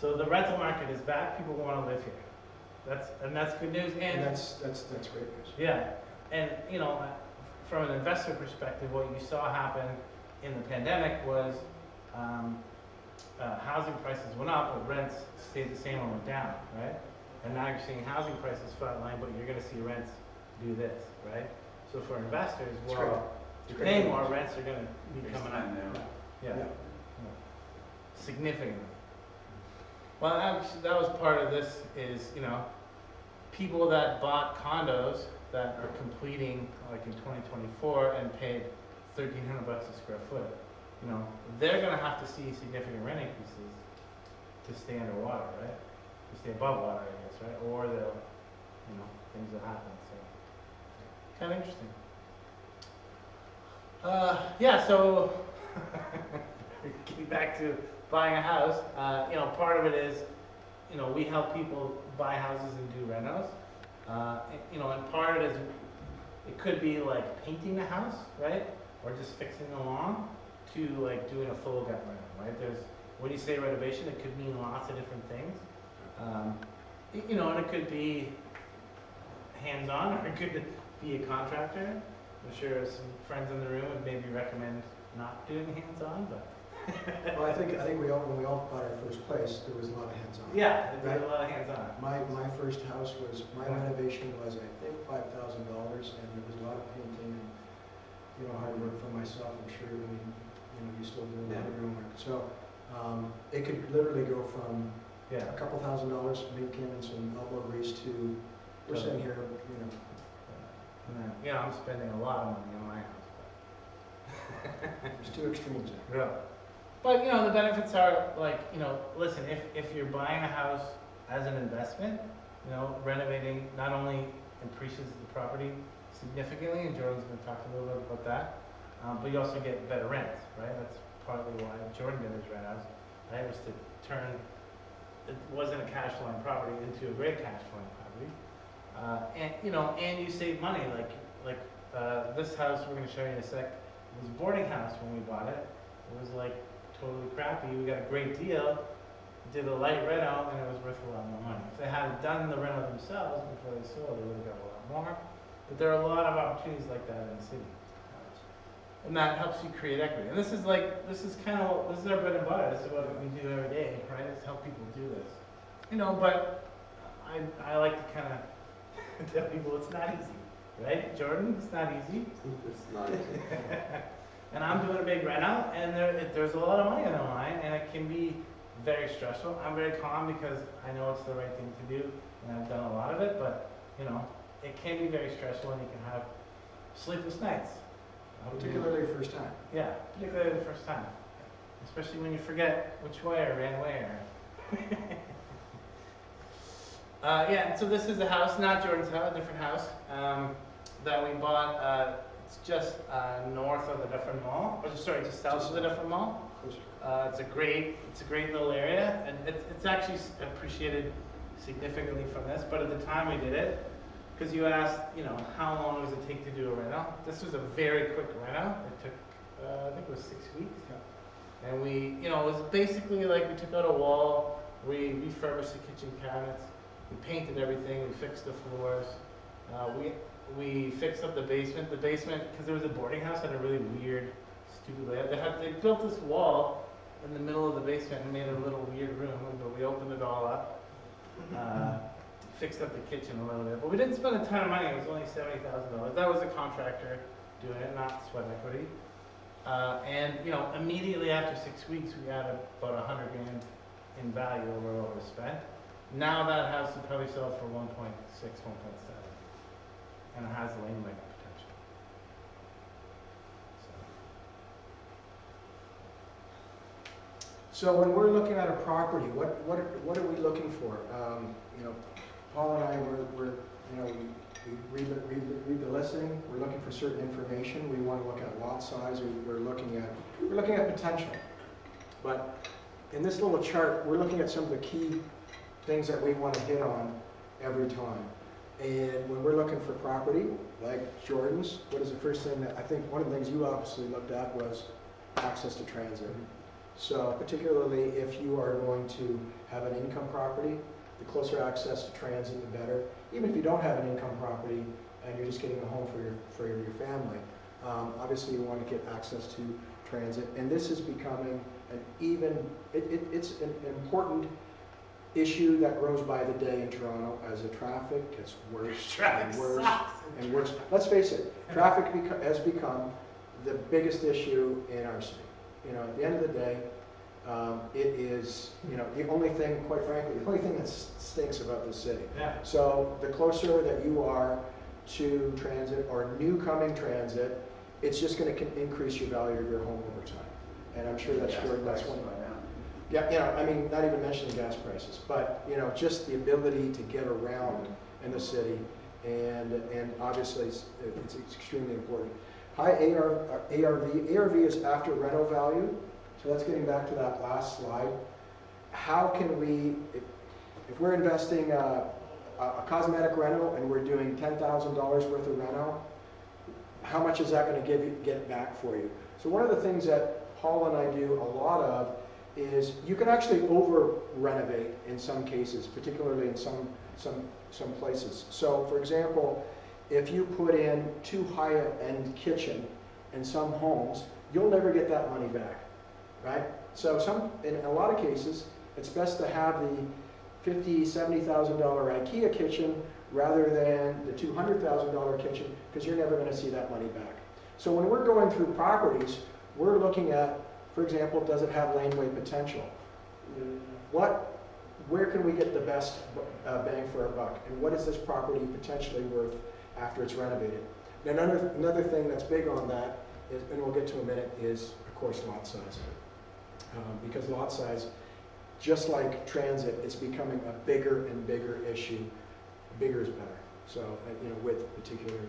So the rental market is back. People want to live here. That's good news. And And that's great news. yeah, and from an investor perspective, what you saw happen in the pandemic was housing prices went up, but rents stayed the same or went down, right? And now you're seeing housing prices flatline, but you're going to see rents do this, right? So for investors, It's great. well, It's you're great paying news. more, rents are going to be There's coming up. time now. Yeah. Yeah. Significantly. Well, that was part of this is, people that bought condos that are completing like in 2024 and paid $1,300 a square foot, they're gonna have to see significant rent increases to stay underwater, right? To stay above water, I guess, right? Or they'll, things will happen, so. Kind of interesting. Yeah, so getting back to buying a house, part of it is, we help people buy houses and do renos. And part of it is, it could be like painting the house, right? Or just fixing the lawn, to like doing a full gut reno, right? When you say renovation, it could mean lots of different things. And it could be hands-on, or it could be a contractor. I'm sure some friends in the room would maybe recommend not doing hands-on, but. Well, I think when we all bought our first place, there was a lot of hands-on. Yeah, there's a lot of hands-on. My first house my renovation was, I think, $5,000, and there was a lot of painting and, hard work for myself. I'm sure you still do a lot of your own work. So, it could literally go from Yeah. a couple $1,000 making and some elbow grease to, we're sitting here, And then, I'm spending a lot of money on my house. there's 2 extremes there. Yeah. But, the benefits are like, listen, if you're buying a house as an investment, renovating not only increases the property significantly, and Jordan's going to talk a little bit about that, but you also get better rents, right? That's partly why Jordan did his renos, right? Was to turn, it wasn't a cash flowing property into a great cash flowing property. And you save money, like this house we're going to show you in a sec, it was a boarding house when we bought it. It was like totally crappy. We got a great deal, did a light reno, and it was worth a lot more money. If they had done the reno themselves before they sold, they would have got a lot more. But there are a lot of opportunities like that in the city. And that helps you create equity. And this is our bread and butter. This is what we do every day, right? Is help people do this. But I like to kind of tell people it's not easy, right? Jordan, it's not easy. It's not easy. And I'm doing a big reno, and there's a lot of money on the line, and it can be very stressful. I'm very calm because I know it's the right thing to do, and I've done a lot of it, but, it can be very stressful, and you can have sleepless nights. Particularly first time. Yeah, particularly the first time. Especially when you forget which way I ran where. Yeah, so this is a house, not Jordan's house, a different house, that we bought. It's just north of the Dufferin Mall, just south of the Dufferin Mall. It's a great little area, and it's actually appreciated significantly from this. But at the time we did it, because you asked, how long does it take to do a reno? This was a very quick reno. It took, I think it was 6 weeks. Yeah. And we, it was basically like we took out a wall, we refurbished the kitchen cabinets, we painted everything, we fixed the floors, we fixed up the basement. The basement, because it was a boarding house, had a really weird, stupid layout. They built this wall in the middle of the basement and made a little weird room, but we opened it all up. Fixed up the kitchen a little bit, but we didn't spend a ton of money. It was only $70,000. That was a contractor doing it, not sweat equity. And immediately after 6 weeks, we had about $100,000 in value over what was spent. Now that house would probably sell for 1.6, 1.7, and it has laneway potential. So when we're looking at a property, what are we looking for? You know, Paul and I, you know, we read the listing, we're looking for certain information, we want to look at lot size, we're looking at potential. But in this little chart, we're looking at some of the key things that we want to hit on every time. And when we're looking for property, like Jordan's, what is the first thing that, I think one of the things you obviously looked at was access to transit. So particularly if you are going to have an income property, the closer access to transit, the better. Even if you don't have an income property and you're just getting a home for your family, obviously you want to get access to transit. And this is becoming it's an important issue that grows by the day in Toronto as the traffic gets worse and worse and worse. Let's face it, traffic has become the biggest issue in our city. You know, at the end of the day, it is, you know, the only thing, quite frankly, the only thing that stinks about this city. Yeah. So the closer that you are to transit or new coming transit, it's just going to increase your value of your home over time. And I'm sure that's one. Yeah, you know, I mean, not even mentioning gas prices, but, you know, just the ability to get around in the city, and obviously it's extremely important. High ARV. ARV is after rental value, so that's getting back to that last slide. How can we, if we're investing a cosmetic rental and we're doing $10,000 worth of rental, how much is that going to get back for you? So one of the things that Paul and I do a lot of is you can actually over renovate in some cases, particularly in some places. So for example, if you put in too high end kitchen in some homes, you'll never get that money back, right? So in a lot of cases, it's best to have the $50,000, $70,000 IKEA kitchen rather than the $200,000 kitchen, because you're never going to see that money back. So when we're going through properties, we're looking at, for example, does it have laneway potential? Where can we get the best bang for our buck? And what is this property potentially worth after it's renovated? Now, another thing that's big on that, is, and we'll get to in a minute, is, of course, lot size. Because lot size, just like transit, it's becoming a bigger and bigger issue. Bigger is better. So, you know, width particularly.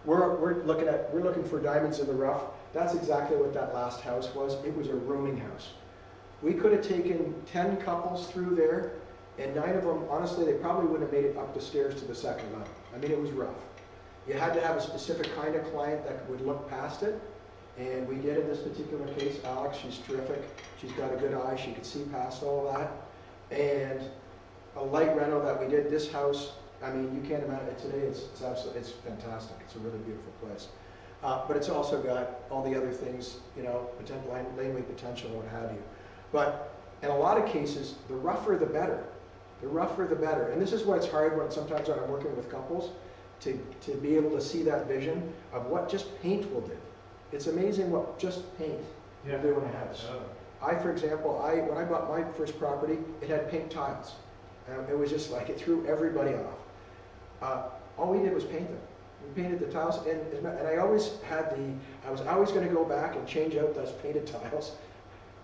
We're looking for diamonds in the rough. That's exactly what that last house was. It was a rooming house. We could have taken 10 couples through there, and 9 of them, honestly, they probably wouldn't have made it up the stairs to the second level. I mean, it was rough. You had to have a specific kind of client that would look past it, and we did in this particular case. Alex, she's terrific. She's got a good eye. She could see past all that. And a light rental that we did, this house, I mean, you can't imagine it today. It's absolutely, it's fantastic. It's a really beautiful place. But it's also got all the other things, you know, potential laneway potential, what have you. But in a lot of cases, the rougher the better. The rougher the better. And this is why it's hard sometimes when I'm working with couples to be able to see that vision of what just paint will do. It's amazing what just paint will do in a house. For example, when I bought my first property, it had pink tiles. It was just like, it threw everybody off. All we did was paint them. We painted the tiles, and I always had I was always going to go back and change out those painted tiles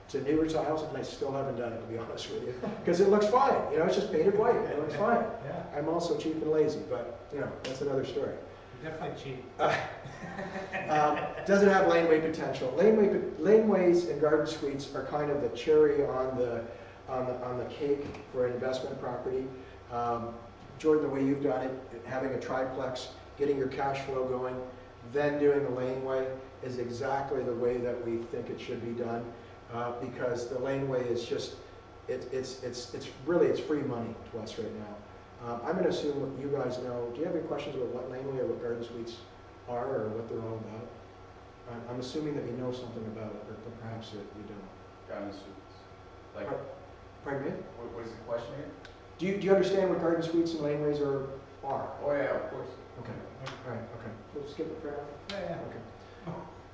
to newer tiles, and I still haven't done it, to be honest with you, because it looks fine. You know, it's just painted white. It looks fine. Yeah. I'm also cheap and lazy, but you know, that's another story. You're definitely cheap. Doesn't have laneway potential. Laneways and garden suites are kind of the cherry on the cake for an investment property. Jordan, the way you've done it, having a triplex, getting your cash flow going, then doing the laneway is exactly the way that we think it should be done, because the laneway is just, it's free money to us right now. I'm going to assume what you guys know. Do you have any questions about what laneway or what garden suites are or what they're all about? I'm assuming that you know something about it, but perhaps you don't. Garden suites. Like, Pardon me? what is the question here? Do you understand what garden suites and laneways are? Oh yeah, of course. Okay. All right. Okay. We'll skip it for now. Yeah.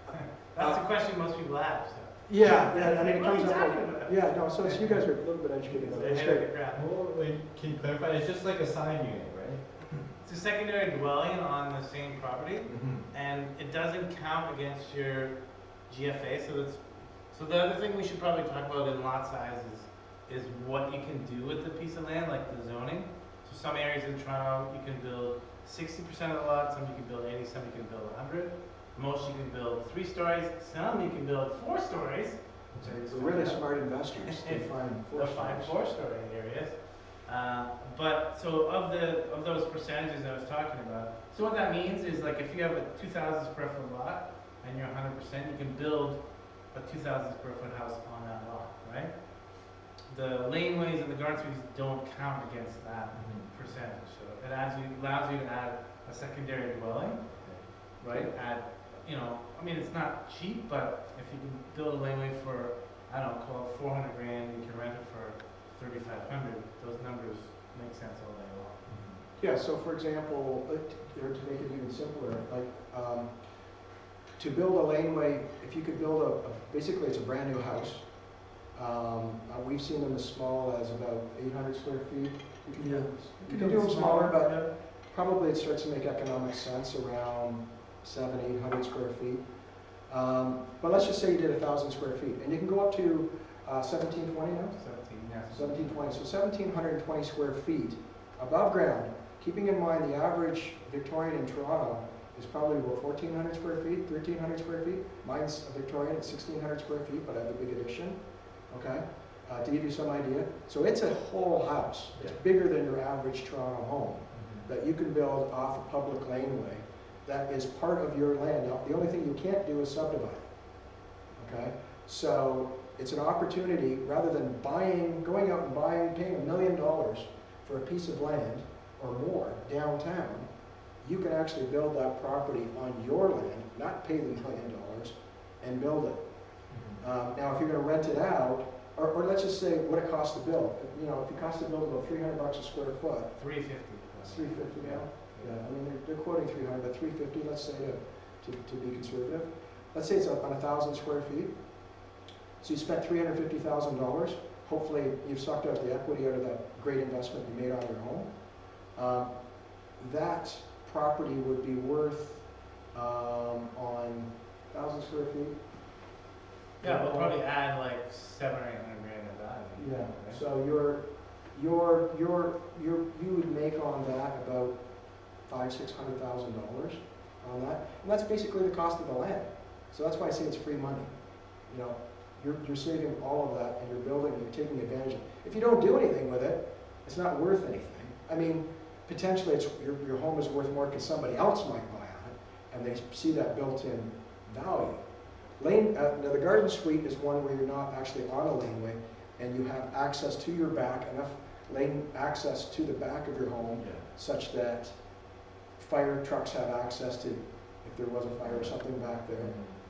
Okay. That's the question most people have. So. Yeah, yeah, I mean, it What are comes you up, talking about? yeah, no, so you guys are a little bit educated, though, that's It's great. crap. Well, wait, can you clarify? It's just like a sign unit, right? It's a secondary dwelling on the same property, and it doesn't count against your GFA, so the other thing we should probably talk about in lot size is what you can do with the piece of land, like the zoning. So some areas in Toronto, you can build 60% of the lot, some you can build 80, some you can build 100. Most you can build 3 stories, some you can build 4 stories, which I think is The really kind of- smart investors, they find They'll find 4-story areas. But so of those percentages I was talking about, so what that means is like if you have a 2,000 square foot lot and you're 100%, you can build a 2,000 square foot house on that lot, right? The laneways and the garden suites don't count against that percentage. So it allows you to add a secondary dwelling, right? I mean, it's not cheap, but if you can build a laneway for, I don't know, call it 400 grand, you can rent it for 3,500, those numbers make sense all day long. Yeah, so for example, or to make it even simpler, like, to build a laneway, if you could build basically it's a brand new house. We've seen them as small as about 800 square feet. You can do them smaller, but probably it starts to make economic sense around 700, 800 square feet. But let's just say you did 1,000 square feet, and you can go up to 1720 now? 17, yeah. 1720, so 1,720 square feet above ground, keeping in mind the average Victorian in Toronto is probably about 1,400 square feet, 1,300 square feet. Mine's a Victorian at 1,600 square feet, but I have a big addition, okay? To give you some idea. So it's a whole house. It's bigger than your average Toronto home that you can build off a public laneway that is part of your land. Now, the only thing you can't do is subdivide, okay? So it's an opportunity, rather than going out and paying $1 million for a piece of land or more downtown, you can actually build that property on your land, not pay the $1 million, and build it. Now, if you're going to rent it out, or let's just say what it costs to build. You know, if it costs to build about $300 a square foot, 350. it's $350 now. Yeah, I mean they're quoting 300, but 350, let's say to be conservative. Let's say it's on 1,000 square feet. So you spent $350,000. Hopefully you've sucked out the equity out of that great investment you made on your home. That property would be worth on 1,000 square feet. Yeah, we'll probably add like 700 or 800 grand of value. Yeah. Right? So you would make on that about $500,000-$600,000 on that, and that's basically the cost of the land. So that's why I say it's free money. You know, you're saving all of that, and you're building, you're taking advantage of it. If you don't do anything with it, it's not worth anything. I mean, potentially your home is worth more because somebody else might buy on it, and they see that built-in value. Now the garden suite is one where you're not actually on a laneway, and you have access to your back, enough lane access to the back of your home, such that fire trucks have access to, if there was a fire or something back there,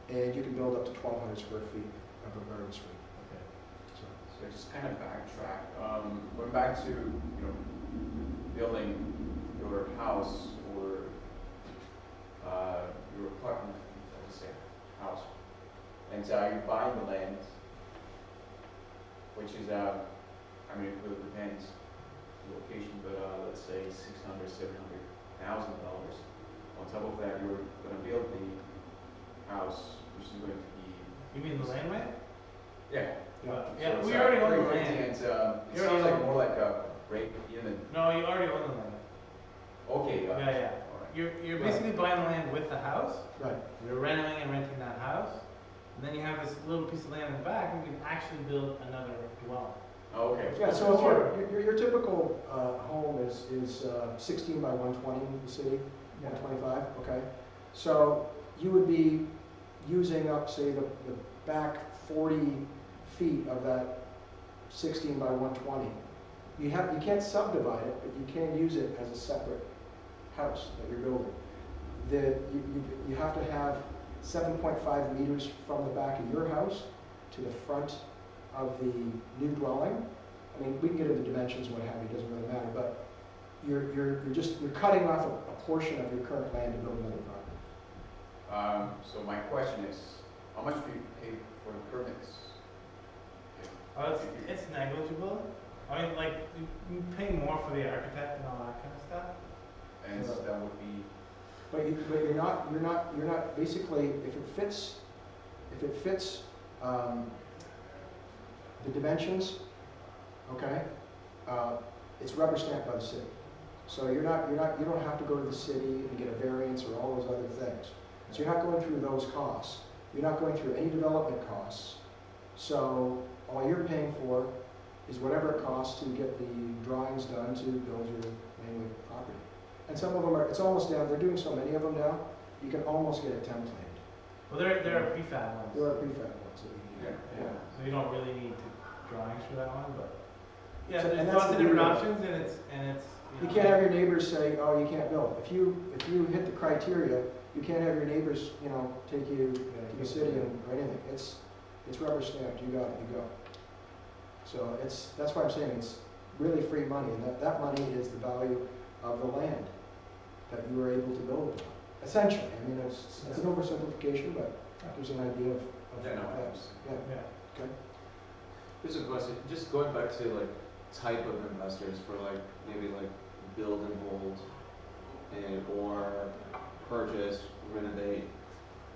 and you can build up to 1,200 square feet of a garden suite. So just kind of backtrack. Going back to building your house or your apartment, let's say house, and you're buying the land, which is I mean it really depends the location, but let's say $600,000-$700,000. On top of that, you're going to build the house, which is going to be. You mean the laneway? Yeah. Yeah, So we it's, already own the 350, land. and, it You already sounds like own- more like a break even. No, you already own the land. Okay. Yeah, yeah. All right. You're basically buying the land with the house. Right. You're renting and renting that house, and then you have this little piece of land in the back, and you can actually build another dwelling. Oh, okay. Yeah, so if your typical home is 16 by 120 in the city, 125, okay? So you would be using up, say, the back 40 feet of that 16 by 120. You can't subdivide it, but you can use it as a separate house that you're building. You have to have 7.5 meters from the back of your house to the front of the new dwelling. I mean, we can get into dimensions, what have you, it doesn't really matter, but you're cutting off a portion of your current land to build another property. So my question is, How much do you pay for the permits? Oh, it's negligible. I mean, like, you pay more for the architect and all that kind of stuff. And So- that would be, But you're not, basically, if it fits, the dimensions, okay, it's rubber stamped by the city. So you don't have to go to the city and get a variance or all those other things. So you're not going through those costs. You're not going through any development costs. So all you're paying for is whatever it costs to get the drawings done to build your laneway property. And some of them are, it's almost down, they're doing so many of them now, you can almost get it templated. Well, there are prefab ones. There are prefab ones that you can yeah, get. So you don't really need drawings for that one, but. Yeah, So- and there's that's lots the of different beauty of it. options and it's. You know, can't have your neighbors say, oh, you can't build. If you hit the criteria, you can't have your neighbors, take you to the city or anything. It's rubber stamped, you got it, you go. So that's why I'm saying it's really free money, and that money is the value of the land that you were able to build upon. Essentially, I mean, it's an oversimplification, but gives you an idea of Yeah, no, that. Yeah, Yeah. okay. Here's a question, just going back to like type of investors for like, maybe like build and hold or purchase, renovate,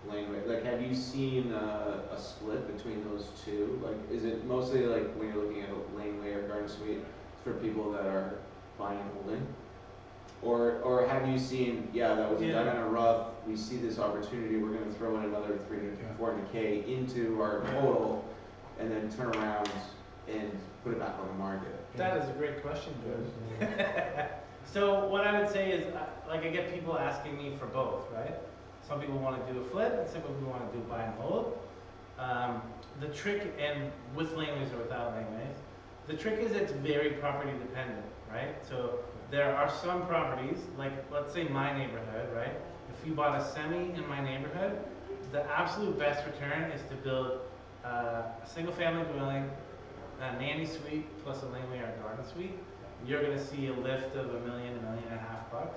laneway, like have you seen a split between those two? Like is it mostly like when you're looking at a laneway or garden suite for people that are buying and holding? Or have you seen, that was a Yeah. diamond in a rough, we see this opportunity, we're gonna throw in another 300, 400K into our total and then turn around and put it back on the market? That is a great question, George. So what I would say is, like I get people asking me for both, right? Some people want to do a flip, and some people want to do buy and hold. The trick, and with laneways or without laneways, the trick is it's very property dependent, right? So there are some properties, like let's say my neighborhood, right? If you bought a semi in my neighborhood, the absolute best return is to build a single family dwelling, a nanny suite plus a laneway or a garden suite. You're gonna see a lift of $1 million, $1.5 million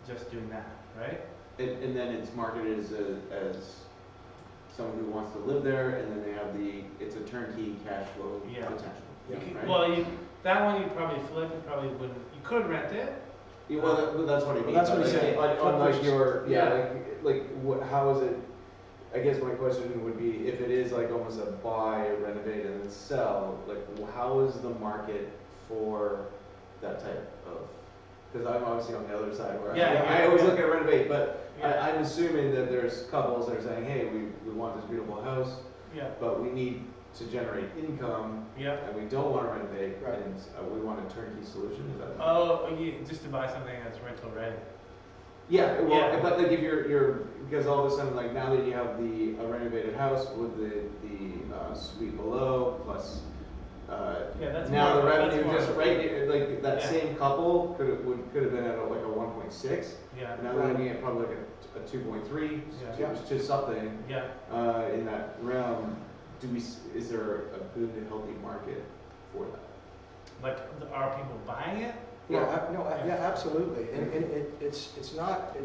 just doing that, right? And then it's marketed as someone who wants to live there, and then they have it's a turnkey cash flow Yeah. potential. You Yeah. could- Right. Well, that one you'd probably flip, you probably wouldn't, you could rent it. Yeah, well, that's what I mean. That's what but he's like, saying. on like your, Yeah. how is it, I guess my question would be, if it is like almost a buy, renovate, and then sell, like how is the market for that type of, because I'm obviously on the other side where Yeah, I always yeah. look at renovate, but Yeah. I'm assuming that there's couples that are saying, hey, we want this beautiful house, Yeah, but we need to generate income, yeah. and we don't want to renovate, Right. and we want a turnkey solution, is that? Oh, just to buy something that's rental ready. Yeah, well, Yeah. but like if you're, because all of a sudden, like now that you have a renovated house with the suite below, plus, Yeah, that's now more- the that's revenue more- just right, like that Yeah. same couple could have been at like a 1.6, Yeah, now they're looking at probably like a 2.3, Yeah. to something, yeah. in that realm. Is there a good, healthy market for that? Like, are people buying it? Yeah, absolutely. And it's not,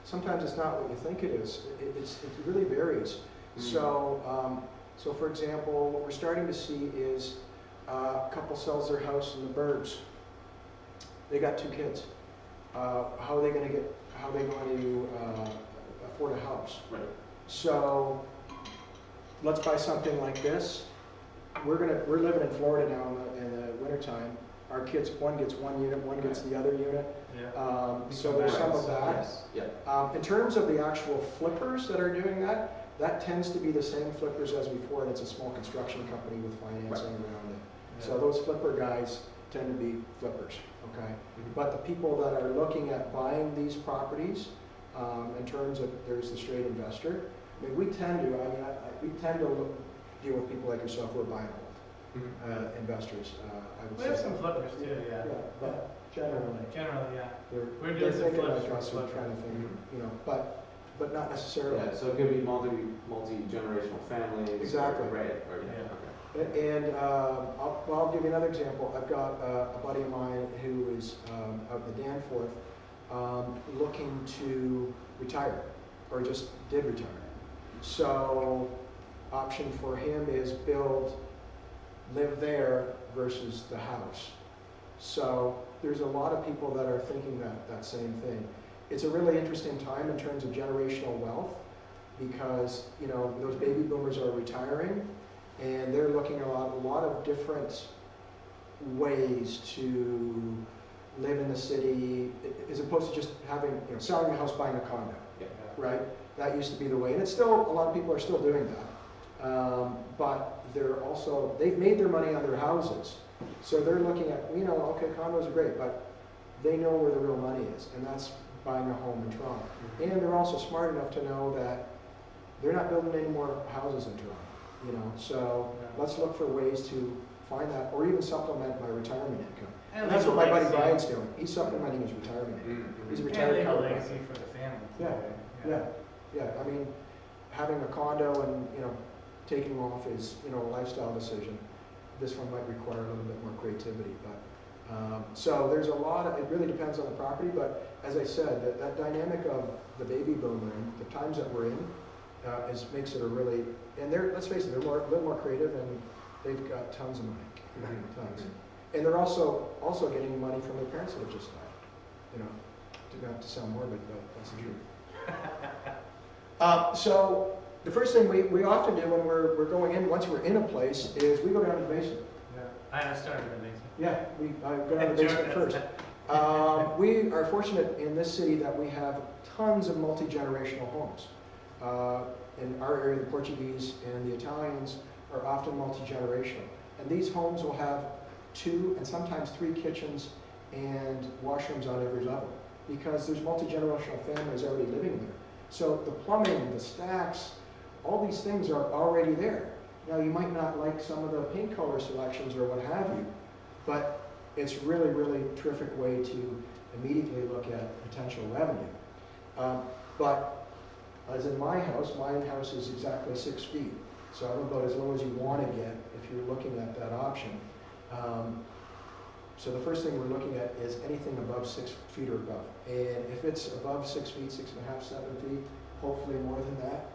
sometimes it's not what you think it is. It really varies. So for example, what we're starting to see is a couple sells their house in the burbs. They got 2 kids. How are they going to afford a house? Right. So let's buy something like this. We're living in Florida now in the wintertime. Our kids, one gets one unit, one gets the other unit. Yeah. So there's some of that. Yes, yeah. In terms of the actual flippers that are doing that tends to be the same flippers as before, and it's a small construction company with financing around it. So those flipper guys tend to be flippers, okay? But the people that are looking at buying these properties, in terms of, there's the straight investor. I mean, we tend to deal with people like yourself who are buy and hold investors. I would We say. have some flippers too, yeah. But generally, Generally, yeah. We're they're doing some thinking flips like for us, we're flippers. trying to think, but not necessarily. Yeah, so it could be multi-generational families. Exactly. Right, or, Yeah. okay. And I'll give you another example. I've got a buddy of mine who is out in the Danforth, looking to retire, or just did retire. So, option for him is build, live there versus the house. So, there's a lot of people that are thinking that same thing. It's a really interesting time in terms of generational wealth because, you know, those baby boomers are retiring and they're looking at a lot of different ways to live in the city as opposed to just having, you know, selling a house, buying a condo, right? That used to be the way, and it's still, a lot of people are still doing that. But they're also, they've made their money on their houses. So they're looking at, you know, okay, condos are great, but they know where the real money is, and that's buying a home in Toronto. And they're also smart enough to know that they're not building any more houses in Toronto, you know? So let's look for ways to find that, or even supplement my retirement income. And that's what my buddy Brian's doing. He's supplementing his retirement income. He's a retired And leave a chiropractor. legacy for the family. Yeah, yeah, yeah. I mean, having a condo and, you know, taking off is, you know, a lifestyle decision. This one might require a little bit more creativity, but, so there's a lot of, it really depends on the property, but as I said, that dynamic of the baby boomer and the times that we're in, makes it a really, and they're, let's face it, they're a little more creative and they've got tons of money, tons. And they're also getting money from their parents that have just died, you know, not to sound morbid, but that's the truth. So the first thing we often do when we're going in, once we're in a place, is we go down to the basement. Yeah. I have started in the basement. Yeah, I go down to the basement first. We are fortunate in this city that we have tons of multi-generational homes. In our area, the Portuguese and the Italians are often multi-generational. And these homes will have 2 and sometimes 3 kitchens and washrooms on every level because there's multi-generational families already living there. So the plumbing, the stacks, all these things are already there. Now you might not like some of the paint color selections or what have you, but it's really, really terrific way to immediately look at potential revenue. But as in my house is exactly 6 feet. So I'm about as low as you want to get if you're looking at that option. So the first thing we're looking at is anything above 6 feet or above. And if it's above 6 feet, 6.5, 7 feet, hopefully more than that,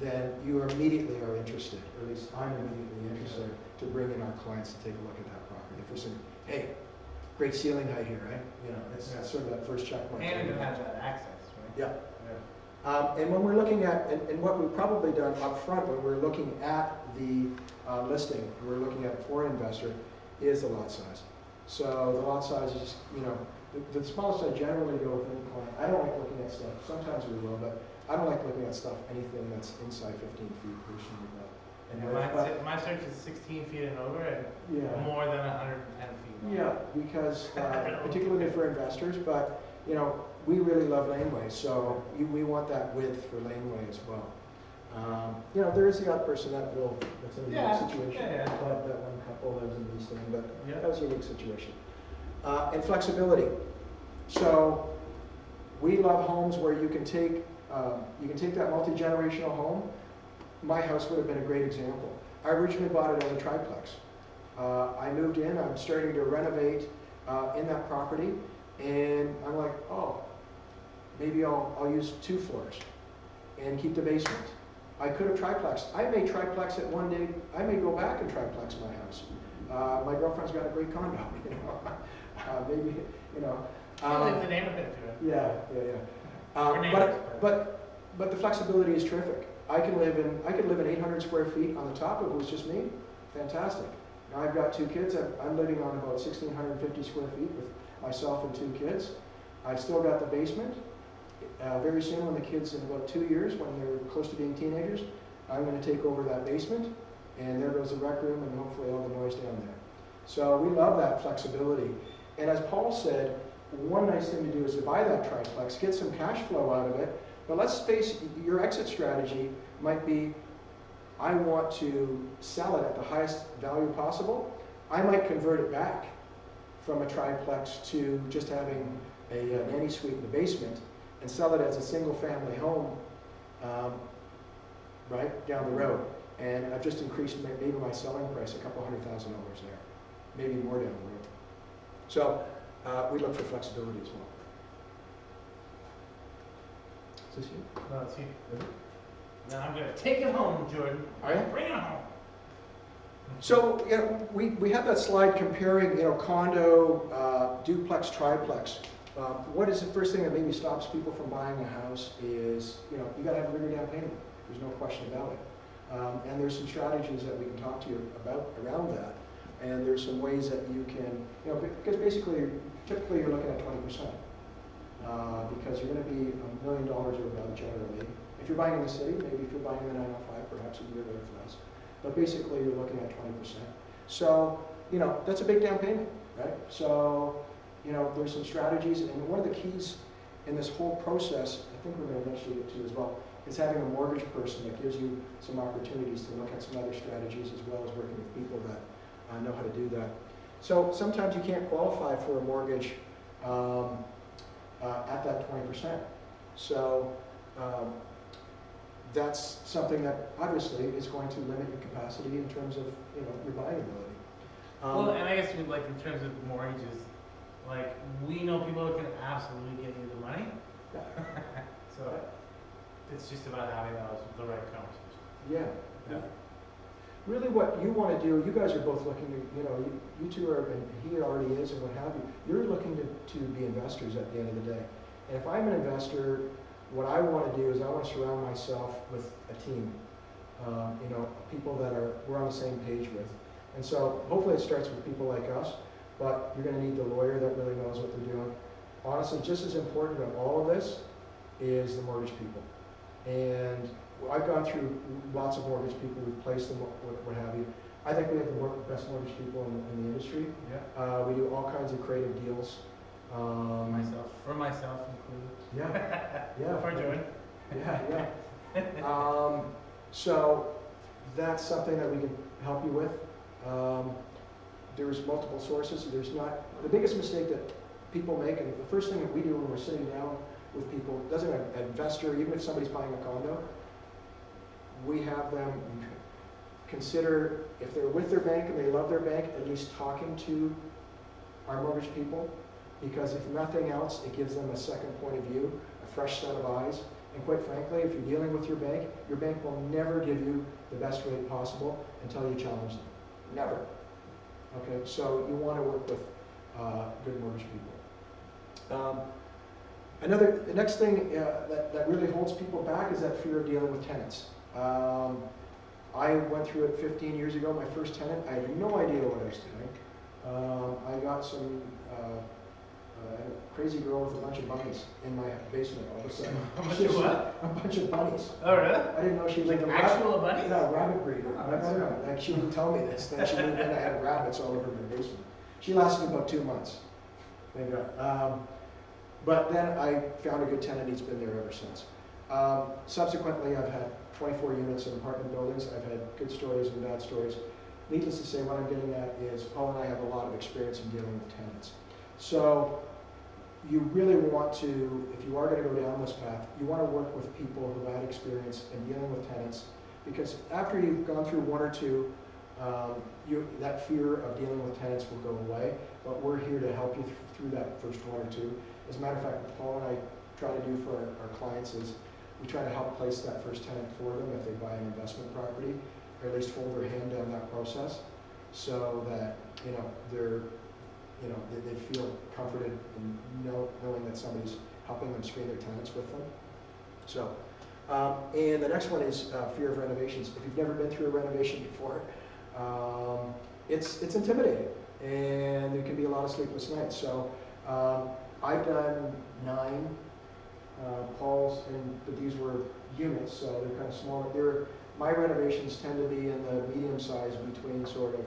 then you immediately are interested, or at least I'm immediately interested to bring in our clients to take a look at that property. If we're saying, hey, great ceiling height here, right? You know, it's sort of that first check mark. And it has that access, right? Yeah. And when we're looking at, and what we've probably done up front when we're looking at the listing, we're looking at for an investor, is the lot size. So the lot size is, you know, the smallest I generally go with any client. I don't like looking at stuff, sometimes we will, but I don't like looking at stuff, anything that's inside 15 feet personally. And my search is 16 feet and over and more than 110 feet. Yeah, because particularly for investors, but you know, we really love laneways, so we want that width for laneway as well. You know, there is the odd person that's in a unique situation. But that one couple lives in East End, but that was a unique situation. And flexibility. So we love homes where you can take that multi-generational home. My house would have been a great example. I originally bought it as a triplex. I moved in, I'm starting to renovate in that property, and I'm like, oh, maybe I'll use 2 floors and keep the basement. I could have triplexed. I may triplex it one day. I may go back and triplex my house. My girlfriend's got a great condo, you know. Maybe, you know. I live in the neighborhood too. Yeah. But the flexibility is terrific. I could live in 800 square feet on the top if it was just me. Fantastic. Now I've got 2 kids. I'm living on about 1,650 square feet with myself and 2 kids. I've still got the basement. Very soon, when the kids, in about 2 years, when they're close to being teenagers, I'm going to take over that basement, and there goes the rec room and hopefully all the noise down there. So we love that flexibility. And as Paul said, one nice thing to do is to buy that triplex, get some cash flow out of it, but let's face your exit strategy might be, I want to sell it at the highest value possible. I might convert it back from a triplex to just having a nanny suite in the basement and sell it as a single family home right down the road. And I've just increased maybe my selling price $200,000 there, maybe more down the road. So we look for flexibility as well. Is this you? No, it's you. Then I'm gonna take it home, Jordan. Are you? Bring it home. So, you know, we have that slide comparing, you know, condo, duplex, triplex. What is the first thing that maybe stops people from buying a house is, you know, you gotta have a bigger down payment. There's no question about it. And there's some strategies that we can talk to you about around that. And there's some ways that you can, you know, because basically, typically you're looking at 20%. Because you're gonna be $1 million or above generally. If you're buying in the city, maybe if you're buying in the 905, perhaps it'd be a little less. But basically, you're looking at 20%. So, you know, that's a big down payment, right? So, you know, there's some strategies, and one of the keys in this whole process, I think we're going to eventually get to as well, is having a mortgage person that gives you some opportunities to look at some other strategies as well as working with people that know how to do that. So sometimes you can't qualify for a mortgage at that 20%. So that's something that obviously is going to limit your capacity in terms of, you know, your buying ability. Well, and I guess we like in terms of mortgages, like we know people who can absolutely get you the money. So it's just about having the right conversation. Yeah. Yeah. Really what you want to do, you guys are both looking to, you know, you two are, and he already is and what have you, you're looking to be investors at the end of the day. And if I'm an investor, what I want to do is I want to surround myself with a team, you know, people that we're on the same page with. And so hopefully it starts with people like us, but you're going to need the lawyer that really knows what they're doing. Honestly, just as important than all of this is the mortgage people. And I've gone through lots of mortgage people, we've placed them, what have you. I think we have the best mortgage people in the industry. Yeah. We do all kinds of creative deals. For myself included. Yeah, yeah. For Jordan. Yeah, yeah. So that's something that we can help you with. There's multiple sources. There's not, the biggest mistake that people make, and the first thing that we do when we're sitting down with people, doesn't an investor, even if somebody's buying a condo, we have them consider, if they're with their bank and they love their bank, at least talking to our mortgage people, because if nothing else, it gives them a second point of view, a fresh set of eyes. And quite frankly, if you're dealing with your bank will never give you the best rate possible until you challenge them. Never. Okay, so you want to work with good mortgage people. The next thing that really holds people back is that fear of dealing with tenants. I went through it 15 years ago, my first tenant. I had no idea what I was doing. I got some crazy girl with a bunch of bunnies in my basement all of a sudden. How much of what? A bunch of bunnies. Oh, really? I didn't know she was Like a actual bunnies? Yeah, a rabbit breeder. Oh, that's right. Like she wouldn't tell me this. Then she moved in, I had rabbits all over my basement. She lasted about 2 months. Thank God. But then I found a good tenant, he's been there ever since. Subsequently, I've had 24 units in apartment buildings. I've had good stories and bad stories. Needless to say, what I'm getting at is Paul and I have a lot of experience in dealing with tenants. So you really want to, if you are going to go down this path, you want to work with people who had experience in dealing with tenants, because after you've gone through one or two, that fear of dealing with tenants will go away, but we're here to help you through that first one or two. As a matter of fact, what Paul and I try to do for our clients is we try to help place that first tenant for them if they buy an investment property, or at least hold their hand down that process, so that they feel comforted in knowing that somebody's helping them screen their tenants with them. So, and the next one is fear of renovations. If you've never been through a renovation before, it's intimidating, and there can be a lot of sleepless nights. So I've done 9. Paul's, but these were units, so they're kind of smaller. My renovations tend to be in the medium size, between sort of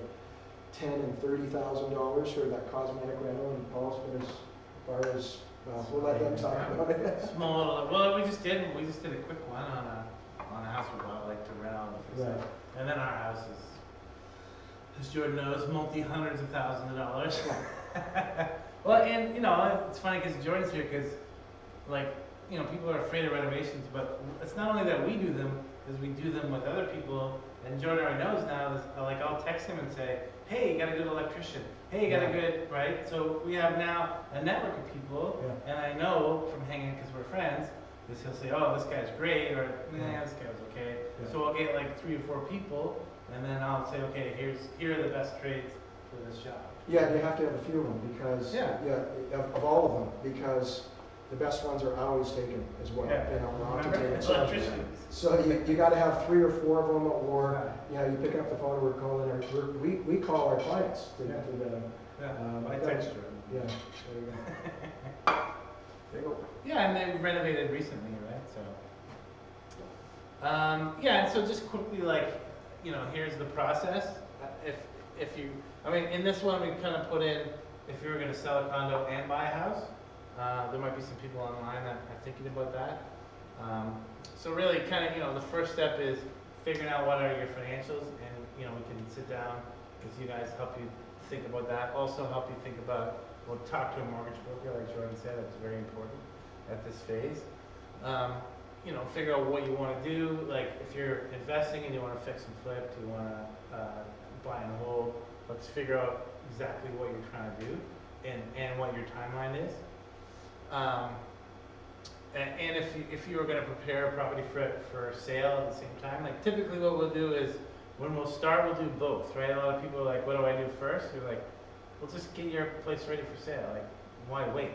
$10,000 and $30,000 for that cosmetic rental, and Paul's been as far as we'll let them talk about it. Small. Well, we just did a quick one on a house we bought, like to rent out the Right. And then our house is, as Jordan knows, multi-hundreds of thousands of dollars. Well, and it's funny because Jordan's here, because people are afraid of renovations, but it's not only that we do them, is we do them with other people. And Jordan already knows now, like I'll text him and say, hey, you got a good electrician. Hey, you got a good, right? So we have now a network of people, and I know from hanging, because we're friends, is he'll say, oh, this guy's great, or nah, this guy was okay. Yeah. So I'll get like 3 or 4 people, and then I'll say, okay, here are the best trades for this job. Yeah, you have to have a few of them because, Yeah. of all of them, because the best ones are always taken as well. Yeah. You know, we're not to Remember? take It's it. electricians. So you gotta have 3 or 4 of them, or, you pick up the phone, we're calling we call our clients to Yeah. the, Yeah, by that- texture. yeah. There you go. There you go. Yeah, and they renovated recently, right? So, yeah, and so just quickly, like, here's the process. If you, I mean, in this one, we kind of put in if you were going to sell a condo and buy a house. There might be some people online that are thinking about that. So really, kind of, the first step is figuring out what are your financials, and we can sit down with you guys, help you think about that. Also, help you think about, well, talk to a mortgage broker, like Jordan said. That's very important at this phase. Figure out what you want to do. Like if you're investing and you want to fix and flip, do you want to buy and hold? Let's figure out exactly what you're trying to do and what your timeline is. And if you were going to prepare a property for sale at the same time, like typically what we'll do is when we'll start, we'll do both, right? A lot of people are like, what do I do first? You're like, well, just get your place ready for sale. Like, why wait,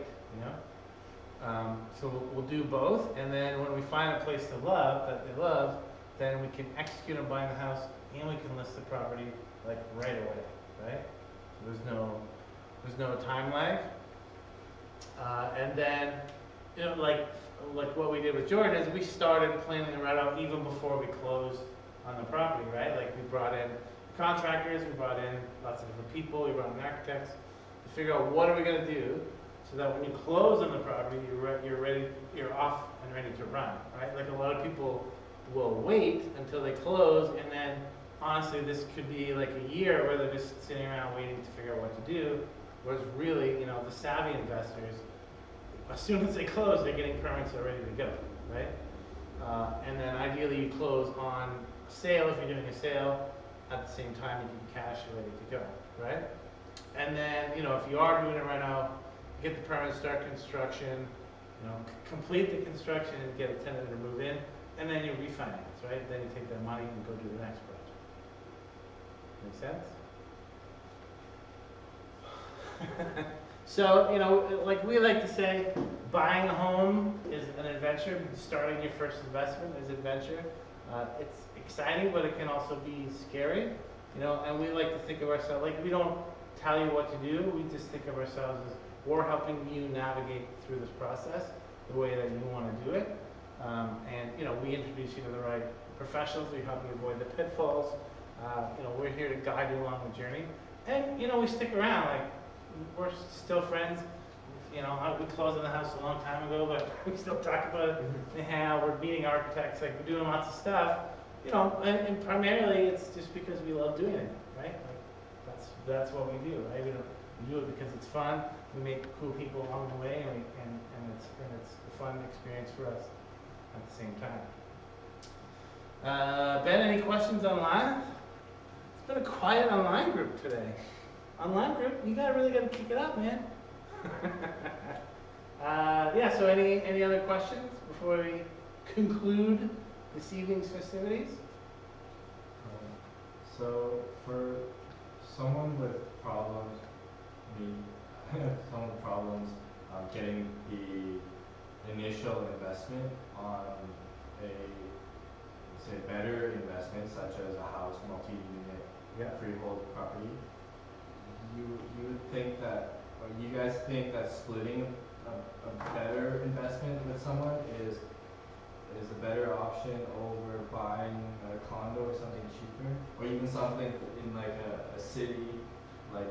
So we'll do both, and then when we find a place that they love, then we can execute on buying the house, and we can list the property like right away, right? So there's no time lag. And then, like what we did with Jordan is we started planning the rent-out even before we closed on the property, right? Like we brought in contractors, we brought in lots of different people, we brought in architects to figure out what are we going to do so that when you close on the property, you're ready, you're off and ready to run, right? Like a lot of people will wait until they close, and then honestly, this could be like a year where they're just sitting around waiting to figure out what to do. Whereas really, the savvy investors, as soon as they close, they're getting permits that are ready to go, right? And then ideally you close on a sale if you're doing a sale. At the same time, you keep cash ready to go, right? And then, if you are doing it right now, get the permit, start construction, complete the construction and get a tenant to move in, and then you refinance, right? Then you take that money and go do the next project. Make sense? So, like we like to say, buying a home is an adventure. Starting your first investment is an adventure. It's exciting, but it can also be scary, and we like to think of ourselves, like we don't tell you what to do, we just think of ourselves as we're helping you navigate through this process the way that you want to do it. And, we introduce you to the right professionals, we help you avoid the pitfalls. We're here to guide you along the journey. And, we stick around, like, we're still friends. We closed on the house a long time ago, but we still talk about it. We hang out, we're meeting architects, like, we're doing lots of stuff. And primarily it's just because we love doing it, right? Like, that's what we do, right? We do it because it's fun. We meet cool people along the way, and it's a fun experience for us at the same time. Ben, any questions online? It's been a quiet online group today. Online group, you really got to kick it up, man. Yeah. So any other questions before we conclude this evening's festivities? So for someone with problems, someone with problems getting the initial investment on a, say, better investment such as a house, multi-unit, freehold property, you would think that, or you guys think that splitting a better investment with someone is a better option over buying a condo or something cheaper, or even something in like a city like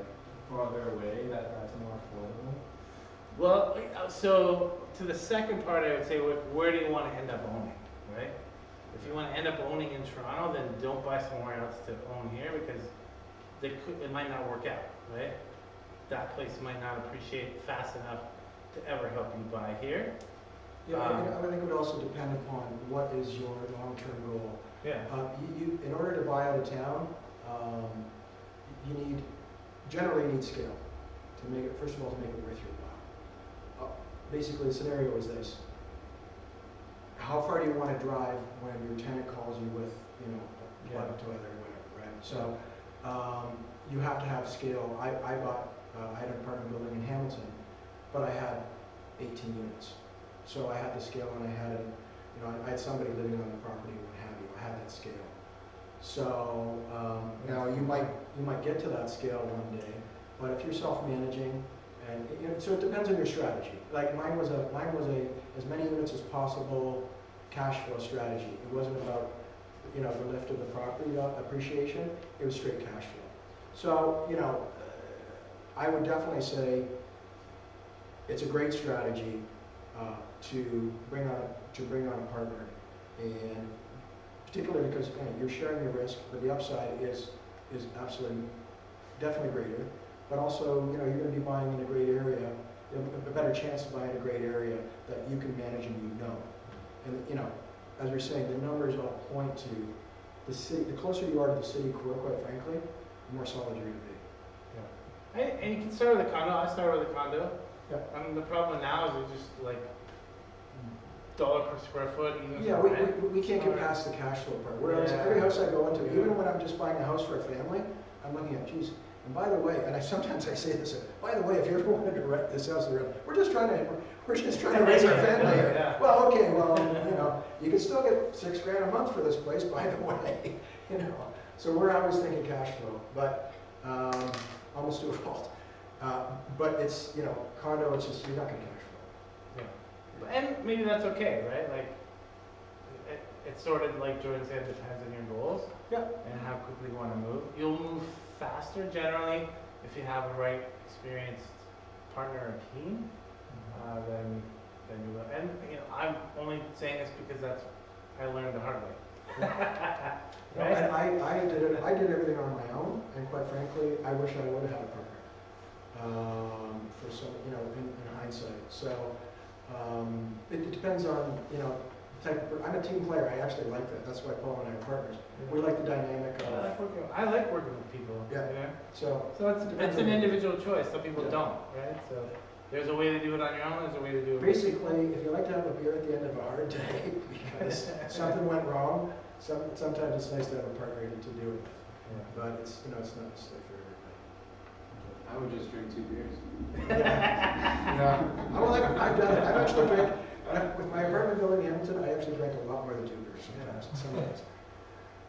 farther away that's more affordable? Well, so to the second part, I would say, where do you want to end up owning, right? If you want to end up owning in Toronto, then don't buy somewhere else to own here, because it might not work out, right? That place might not appreciate fast enough to ever help you buy here. Yeah, I think it would also depend upon what is your long-term goal. Yeah. In order to buy out of town, generally you need scale to make it, first of all, to make it worth your while. Basically, the scenario is this. how far do you want to drive when your tenant calls you with, you know, a plug Yeah. toilet or whatever, right? So, you have to have scale. I had an apartment building in Hamilton, but I had 18 units. So I had the scale and I had, you know, I had somebody living on the property, what have you, I had that scale. So, now you might get to that scale one day, but if you're self-managing, and, you know, so it depends on your strategy. Like mine was a, as many units as possible cash flow strategy. It wasn't about, you know, the lift of the property appreciation, it was straight cash flow. So, you know, I would definitely say it's a great strategy to bring on a partner, and particularly because again, you're sharing the risk, but the upside is absolutely definitely greater. But also, you know, you're going to be buying in a great area, you know, a better chance of buying a great area that you can manage and you know. And you know, as we're saying, the numbers all point to the city. The closer you are to the city core, quite frankly, the more solid you're going to be. And you can start with a condo. I started with a condo. Yeah. I mean, the problem now is it's just like dollar per square foot. Even Yeah, for rent. we can't get past the cash flow part. Whereas every house I go into, even when I'm just buying a house for a family, I'm looking at, geez, and by the way, and sometimes I say this, by the way, if you ever wanted to rent this house, we're just trying to raise our family here. Yeah. Well, okay, well, you know, you can still get $6,000 a month for this place, by the way, you know. So we're always thinking cash flow, but almost to a fault. But it's, you know, condo, it's just, you're not gonna cash flow. And maybe that's okay, right? Like, it's sort of like Jordan said, depends on your goals. Yeah. And how quickly you want to move. You'll move faster generally if you have a right experienced partner or team than you will. And you know, I'm only saying this because I learned the hard way. No, Right? and I did everything on my own, and quite frankly, I wish I would have had a partner. For some, you know, in hindsight. So it depends on, you know, type of, I'm a team player. I actually like that. That's why Paul and I are partners. We like the dynamic I of. like working with people. Yeah. You know? So So it's an individual choice. Some people Yeah. don't, right? So there's a way to do it on your own. There's a way to do it. basically, if you like to have a beer at the end of a hard day because something went wrong, sometimes it's nice to have a partner to do it with. Yeah. But it's, you know, it's not necessarily for everybody. I would just drink 2 beers. Yeah. I've done it. I've actually drank, with my apartment building in Hamilton, I actually drank a lot more than 2 beers sometimes.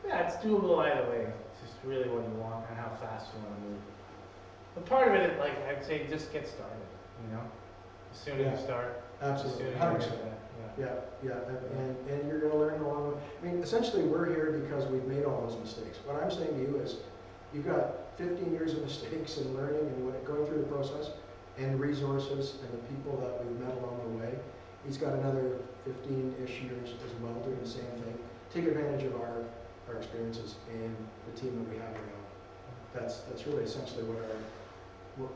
Yeah, it's doable either way. It's just really what you want and how fast you want to move. But part of it, like I'd say, just get started. You know, as soon as Yeah. you start, Absolutely, as soon 100%. as you get that. Yeah, and you're gonna learn along the way. I mean, essentially, we're here because we've made all those mistakes. What I'm saying to you is, you've got 15 years of mistakes and learning and going through the process, and resources and the people that we've met along the way. He's got another 15-ish years as well doing the same thing. Take advantage of our experiences and the team that we have around. That's really essentially what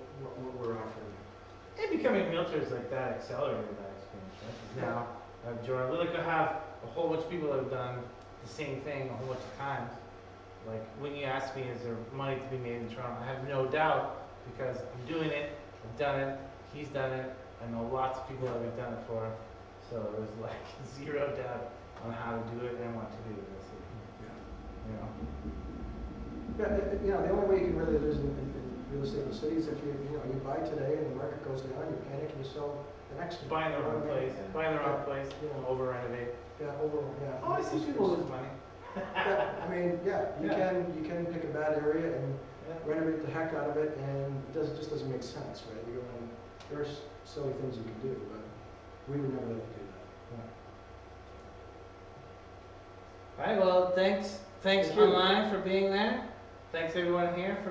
we're offering. And becoming realtors like that accelerated that experience, right? Now, Jordan, we like to have a whole bunch of people that have done the same thing a whole bunch of times. Like when you ask me, is there money to be made in Toronto? I have no doubt because I'm doing it, I've done it, he's done it, I know lots of people that we've done it for. So there's like zero doubt on how to do it and what to do. You know? Yeah, you know, the only way you can really lose in real estate in the city is if you buy today and the market goes down, you panic and you sell the next day. Buying the wrong place, over renovate. Yeah, yeah. Oh, I see people lose money. Yeah, I mean, yeah, you can pick a bad area and renovate the heck out of it, and it just doesn't make sense, right? There's silly things you can do, but we would never let you do that. All right, well, thanks Thank you. online for being there. Thanks everyone here for